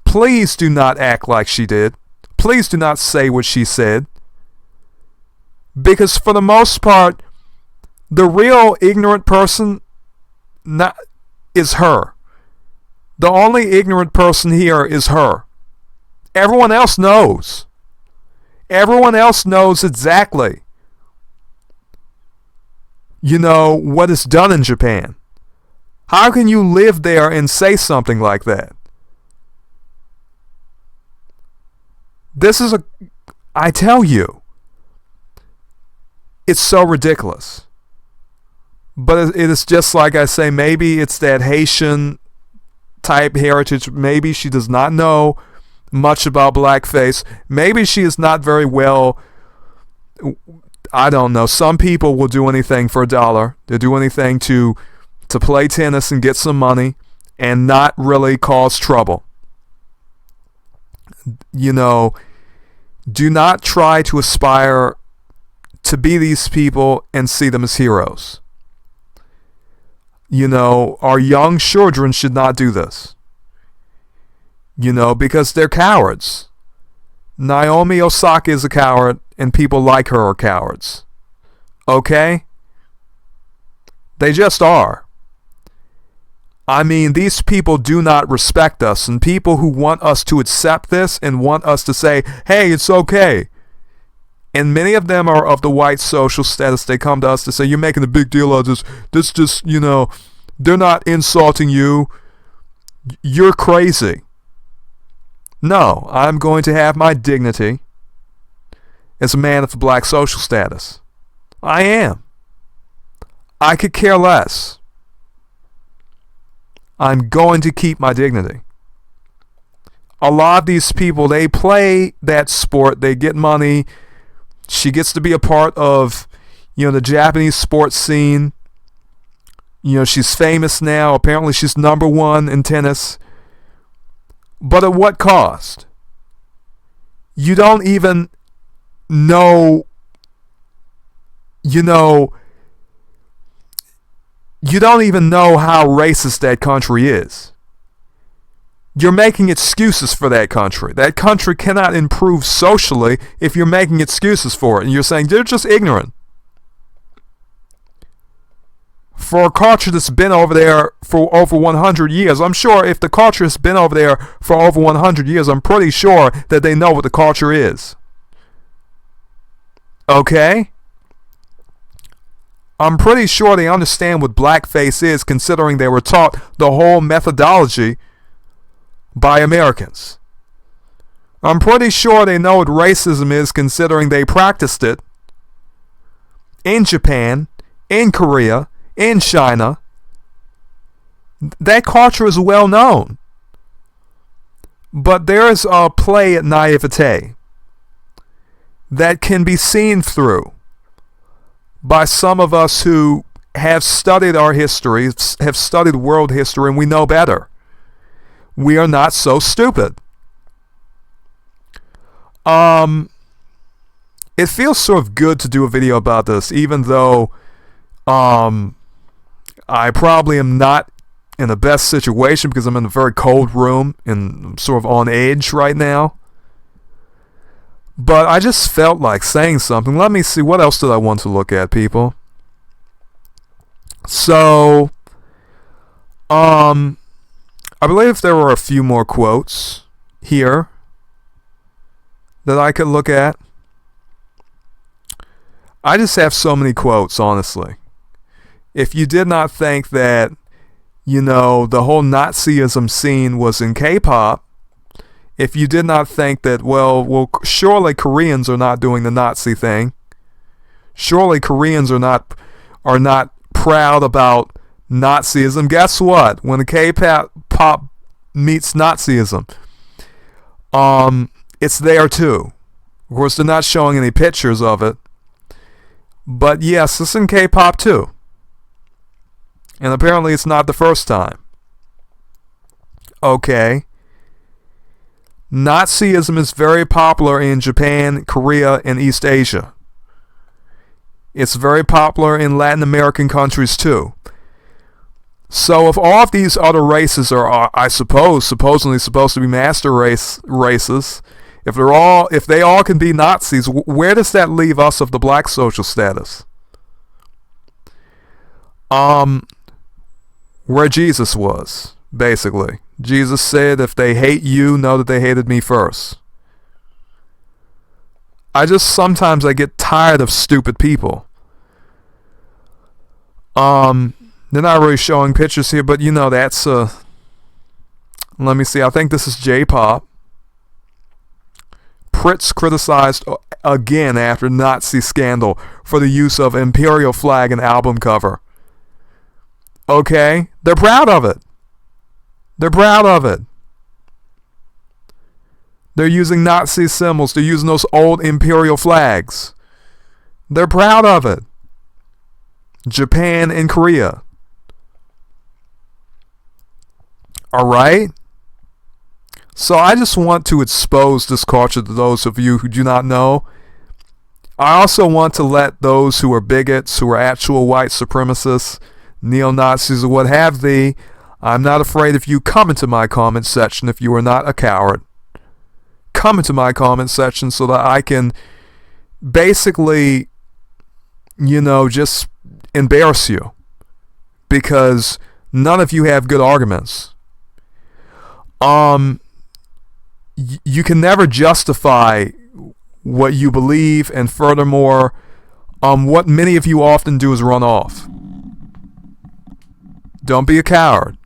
please do not act like she did. Please do not say what she said. Because for the most part, the real ignorant person is her. The only ignorant person here is her. Everyone else knows. Everyone else knows exactly, what is done in Japan. How can you live there and say something like that? I tell you, it's so ridiculous. But it is just like I say, maybe it's that Haitian type heritage. Maybe she does not know much about blackface. Maybe she is not very well, I don't know. Some people will do anything for $1. They'll do anything to play tennis and get some money and not really cause trouble. Do not try to aspire to be these people and see them as heroes. Our young children should not do this. Because they're cowards. Naomi Osaka is a coward, and people like her are cowards. Okay? They just are. I mean, these people do not respect us, and people who want us to accept this and want us to say, hey, it's okay. And many of them are of the white social status. They come to us to say, you're making a big deal of this. This just, they're not insulting you. You're crazy. No, I'm going to have my dignity as a man of the black social status. I am. I could care less. I'm going to keep my dignity. A lot of these people, they play that sport. They get money. She gets to be a part of, the Japanese sports scene. She's famous now. Apparently she's #1 in tennis. But at what cost? You don't even know, you don't even know how racist that country is. You're making excuses for that country. That country cannot improve socially if you're making excuses for it. And you're saying they're just ignorant. For a culture that's been over there for over 100 years, I'm sure if the culture has been over there for over 100 years, I'm pretty sure that they know what the culture is. Okay? I'm pretty sure they understand what blackface is, considering they were taught the whole methodology by Americans. I'm pretty sure they know what racism is, considering they practiced it in Japan, in Korea, in China. That culture is well known. But there is a play at naivete that can be seen through by some of us who have studied our history, have studied world history, and we know better. We are not so stupid. It feels sort of good to do a video about this, even though I probably am not in the best situation because I'm in a very cold room and I'm sort of on edge right now. But I just felt like saying something. Let me see, what else did I want to look at, people? So, I believe there were a few more quotes here that I could look at. I just have so many quotes, honestly. If you did not think that, the whole Nazism scene was in K-pop, if you did not think that, well, surely Koreans are not doing the Nazi thing. Surely Koreans are not proud about Nazism. Guess what? When the K-pop meets Nazism, it's there too. Of course, they're not showing any pictures of it. But yes, it's in K-pop too. And apparently it's not the first time. Okay. Nazism is very popular in Japan, Korea, and East Asia. It's very popular in Latin American countries too. So if all of these other races are, I suppose, supposedly supposed to be master races, if they all can be Nazis, where does that leave us of the black social status? Where Jesus was, basically. Jesus said, if they hate you, know that they hated me first. Sometimes I get tired of stupid people. They're not really showing pictures here, but that's let me see, I think this is J-pop. Pritz criticized again after Nazi scandal for the use of imperial flag in album cover. Okay, they're proud of it. They're proud of it. They're using Nazi symbols. They're using those old imperial flags. They're proud of it. Japan and Korea. Alright? So I just want to expose this culture to those of you who do not know. I also want to let those who are bigots, who are actual white supremacists, neo-Nazis or what have thee, I'm not afraid if you come into my comment section if you are not a coward. Come into my comment section so that I can basically, just embarrass you. Because none of you have good arguments. You can never justify what you believe, and furthermore, what many of you often do is run off. Don't be a coward.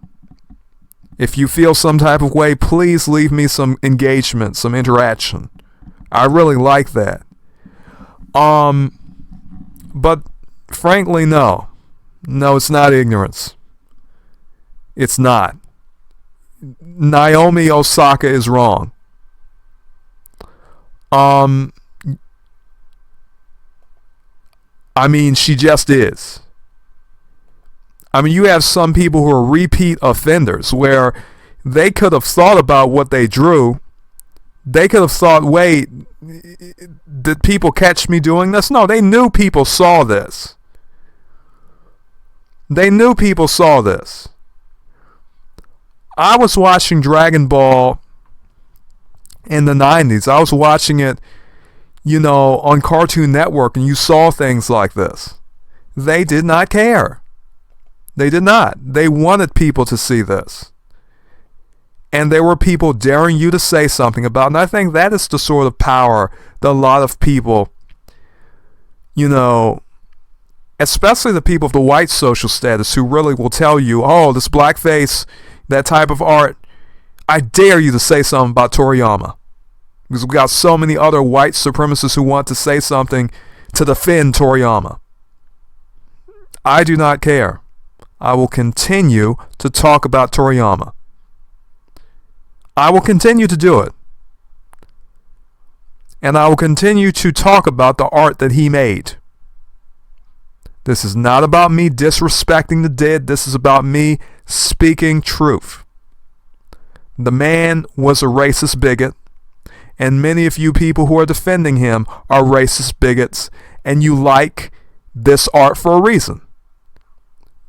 If you feel some type of way, please leave me some engagement, some interaction. I really like that. But frankly, no. No, it's not ignorance. It's not. Naomi Osaka is wrong. She just is. You have some people who are repeat offenders where they could have thought about what they drew. They could have thought, wait, did people catch me doing this? No, they knew people saw this. They knew people saw this. I was watching Dragon Ball in the 90s. I was watching it, on Cartoon Network, and you saw things like this. They did not care. They did not. They wanted people to see this. And there were people daring you to say something about it. And I think that is the sort of power that a lot of people, especially the people of the white social status who really will tell you, oh, this blackface, that type of art, I dare you to say something about Toriyama. Because we've got so many other white supremacists who want to say something to defend Toriyama. I do not care. I will continue to talk about Toriyama. I will continue to do it. And I will continue to talk about the art that he made. This is not about me disrespecting the dead. This is about me speaking truth. The man was a racist bigot, and many of you people who are defending him are racist bigots, and you like this art for a reason.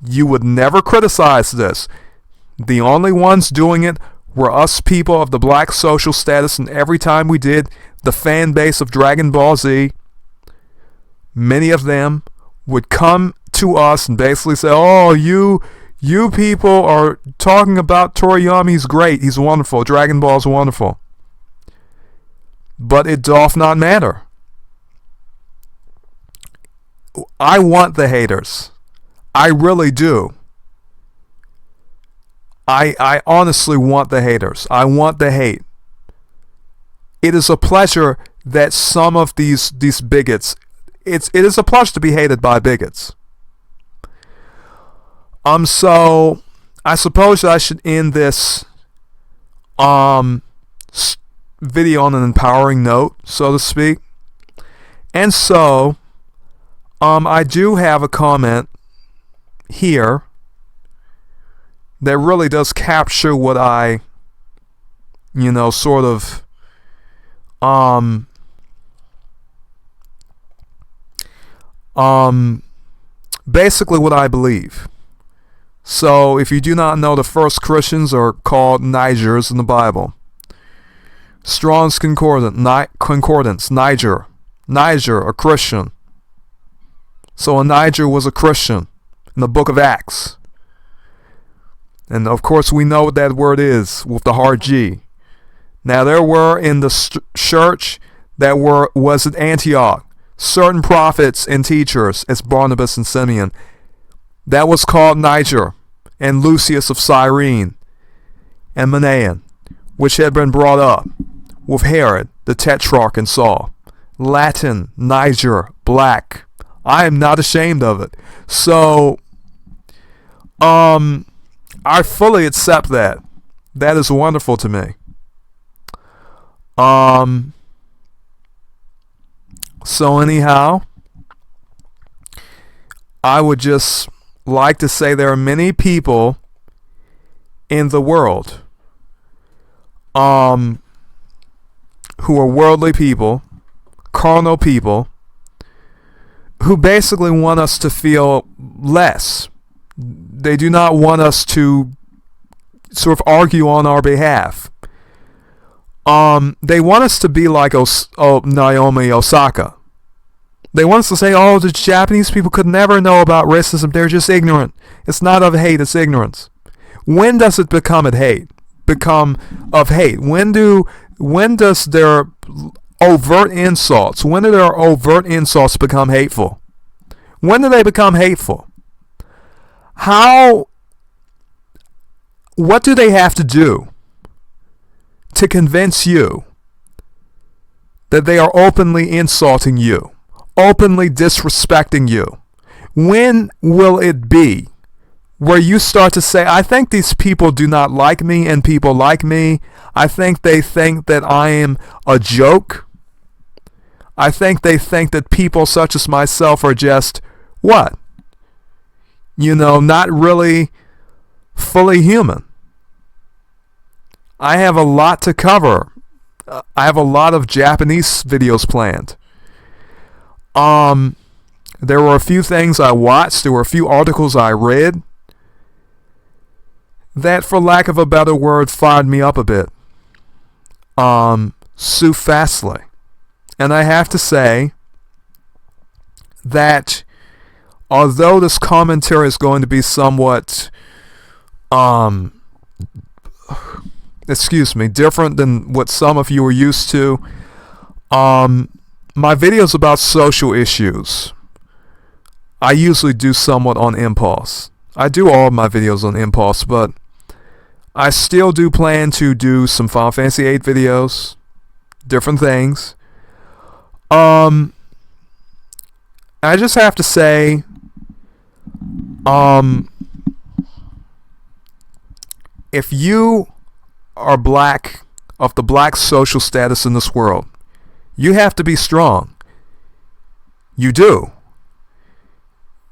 You would never criticize this. The only ones doing it were us people of the black social status, and every time we did, the fan base of Dragon Ball Z, many of them would come to us and basically say, oh, you people are talking about Toriyama, he's great, he's wonderful, Dragon Ball's wonderful. But it doth not matter. I want the haters. I really do. I honestly want the haters. I want the hate. It is a pleasure that some of these bigots, it is a pleasure to be hated by bigots. So I suppose I should end this video on an empowering note, so to speak. And so I do have a comment here that really does capture what I sort of Basically what I believe. So if you do not know, the first Christians are called Nigers in the Bible. Strong's Concordance, Niger, a Christian. So a Niger was a Christian in the book of Acts. And of course we know what that word is with the hard G. Now there were in the church that was at Antioch certain prophets and teachers as Barnabas and Simeon. That was called Niger, and Lucius of Cyrene, and Manaen, which had been brought up with Herod, the Tetrarch, and Saul. Latin, Niger, black. I am not ashamed of it. So, I fully accept that. That is wonderful to me. So anyhow, I would just like to say there are many people in the world who are worldly people, carnal people, who basically want us to feel less. They do not want us to sort of argue on our behalf. They want us to be like Naomi Osaka. They want us to say, oh, the Japanese people could never know about racism. They're just ignorant. It's not of hate, it's ignorance. When does it become of hate? When does their overt insults, when do their overt insults become hateful? When do they become hateful? What do they have to do to convince you that they are openly insulting you, openly disrespecting you? When will it be where you start to say, I think these people do not like me and people like me. I think they think that I am a joke. I think they think that people such as myself are just, what? Not really fully human. I have a lot to cover. I have a lot of Japanese videos planned. There were a few things I watched. There were a few articles I read that, for lack of a better word, fired me up a bit. Sue Fastly. And I have to say that although this commentary is going to be somewhat different than what some of you are used to, my videos about social issues, I usually do somewhat on impulse. I do all of my videos on impulse, but I still do plan to do some Final Fantasy VIII videos, different things. I just have to say, if you are black, of the black social status in this world, you have to be strong. You do.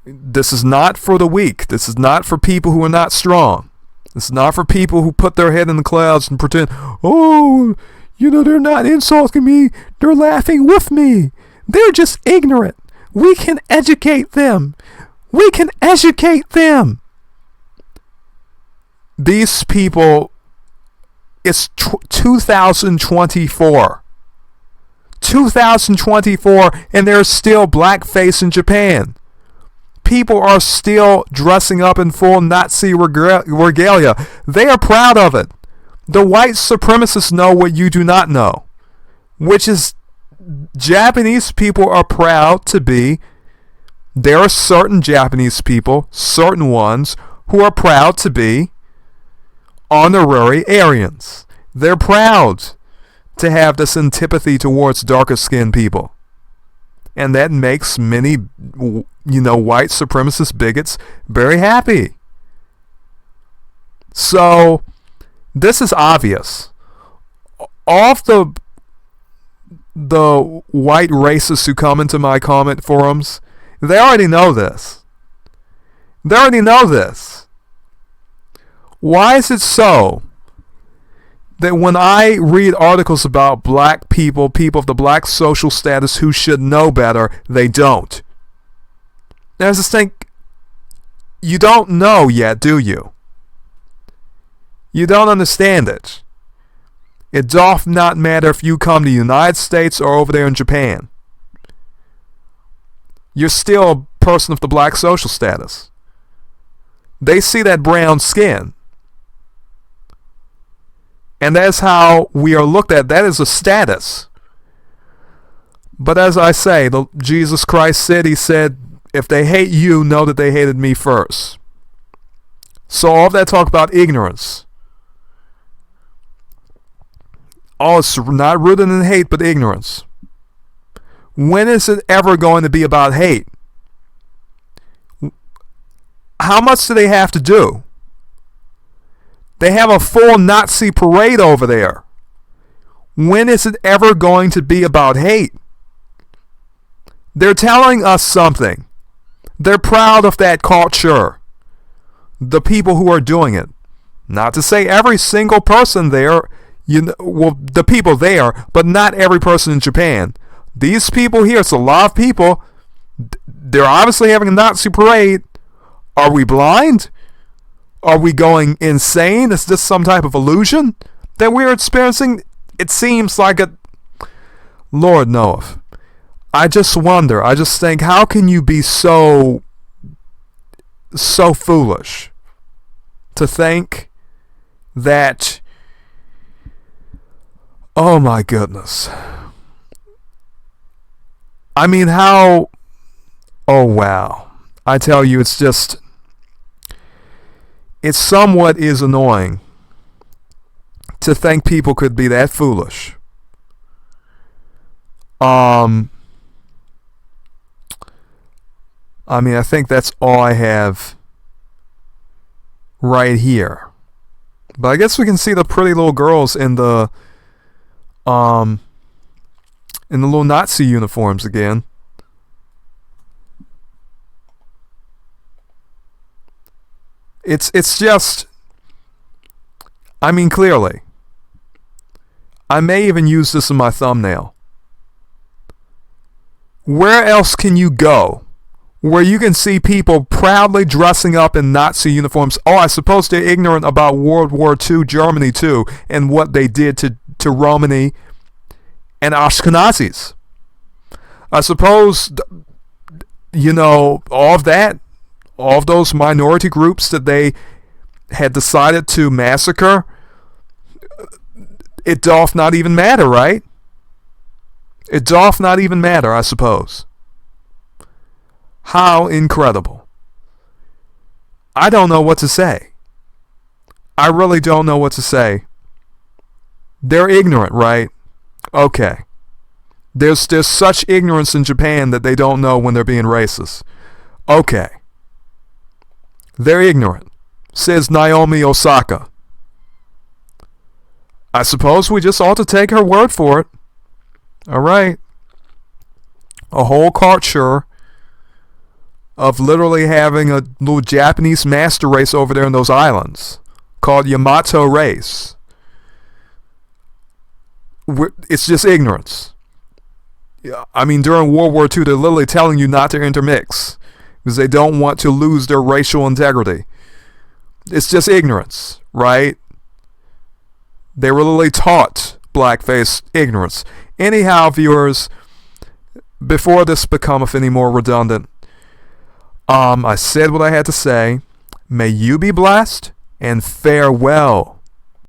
This is not for the weak. This is not for people who are not strong. This is not for people who put their head in the clouds and pretend, oh, they're not insulting me. They're laughing with me. They're just ignorant. We can educate them. We can educate them. These people, it's 2024. 2024, and there's still blackface in Japan. People are still dressing up in full Nazi regalia. They are proud of it. The white supremacists know what you do not know, which is Japanese people are proud to be. There are certain Japanese people, certain ones, who are proud to be honorary Aryans. They're proud to have this antipathy towards darker skinned people. And that makes many, white supremacist bigots very happy. So, this is obvious. All of the white racists who come into my comment forums, they already know this. They already know this. Why is it so that when I read articles about black people, people of the black social status who should know better, they don't? Now I just think, you don't know yet, do you? You don't understand it. It doth not matter if you come to the United States or over there in Japan. You're still a person of the black social status. They see that brown skin. And that's how we are looked at. That is a status. But as I say, Jesus Christ said, he said, if they hate you, know that they hated me first. So all of that talk about ignorance. Oh, it's not rooted in hate, but ignorance. When is it ever going to be about hate? How much do they have to do? They have a full Nazi parade over there. When is it ever going to be about hate? They're telling us something. They're proud of that culture. The people who are doing it. Not to say every single person there, well, the people there, but not every person in Japan. These people here, it's a lot of people. They're obviously having a Nazi parade. Are we blind? Are we going insane? Is this some type of illusion that we're experiencing? It seems like a... Lord knoweth. I just wonder. I just think, how can you be so foolish to think that... Oh my goodness. I mean, how... Oh wow. I tell you, it's just... It somewhat is annoying to think people could be that foolish. I mean, I think that's all I have right here. But I guess we can see the pretty little girls in the little Nazi uniforms again. It's just, I mean, clearly, I may even use this in my thumbnail. Where else can you go where you can see people proudly dressing up in Nazi uniforms? Oh, I suppose they're ignorant about World War II, Germany too, and what they did to Romani and Ashkenazis. I suppose, you know, all of that, all of those minority groups that they had decided to massacre, it doth not even matter, right? It doth not even matter, I suppose. How incredible. I don't know what to say. I really don't know what to say. They're ignorant, right? Okay. There's such ignorance in Japan that they don't know when they're being racist. Okay. They're ignorant, says Naomi Osaka. I suppose we just ought to take her word for it. All right. A whole culture of literally having a little Japanese master race over there in those islands called Yamato race. It's just ignorance. I mean, during World War II, they're literally telling you not to intermix because they don't want to lose their racial integrity. It's just ignorance, right? They were literally taught blackface ignorance. Anyhow, viewers, before this becometh any more redundant, I said what I had to say. May you be blessed, and farewell.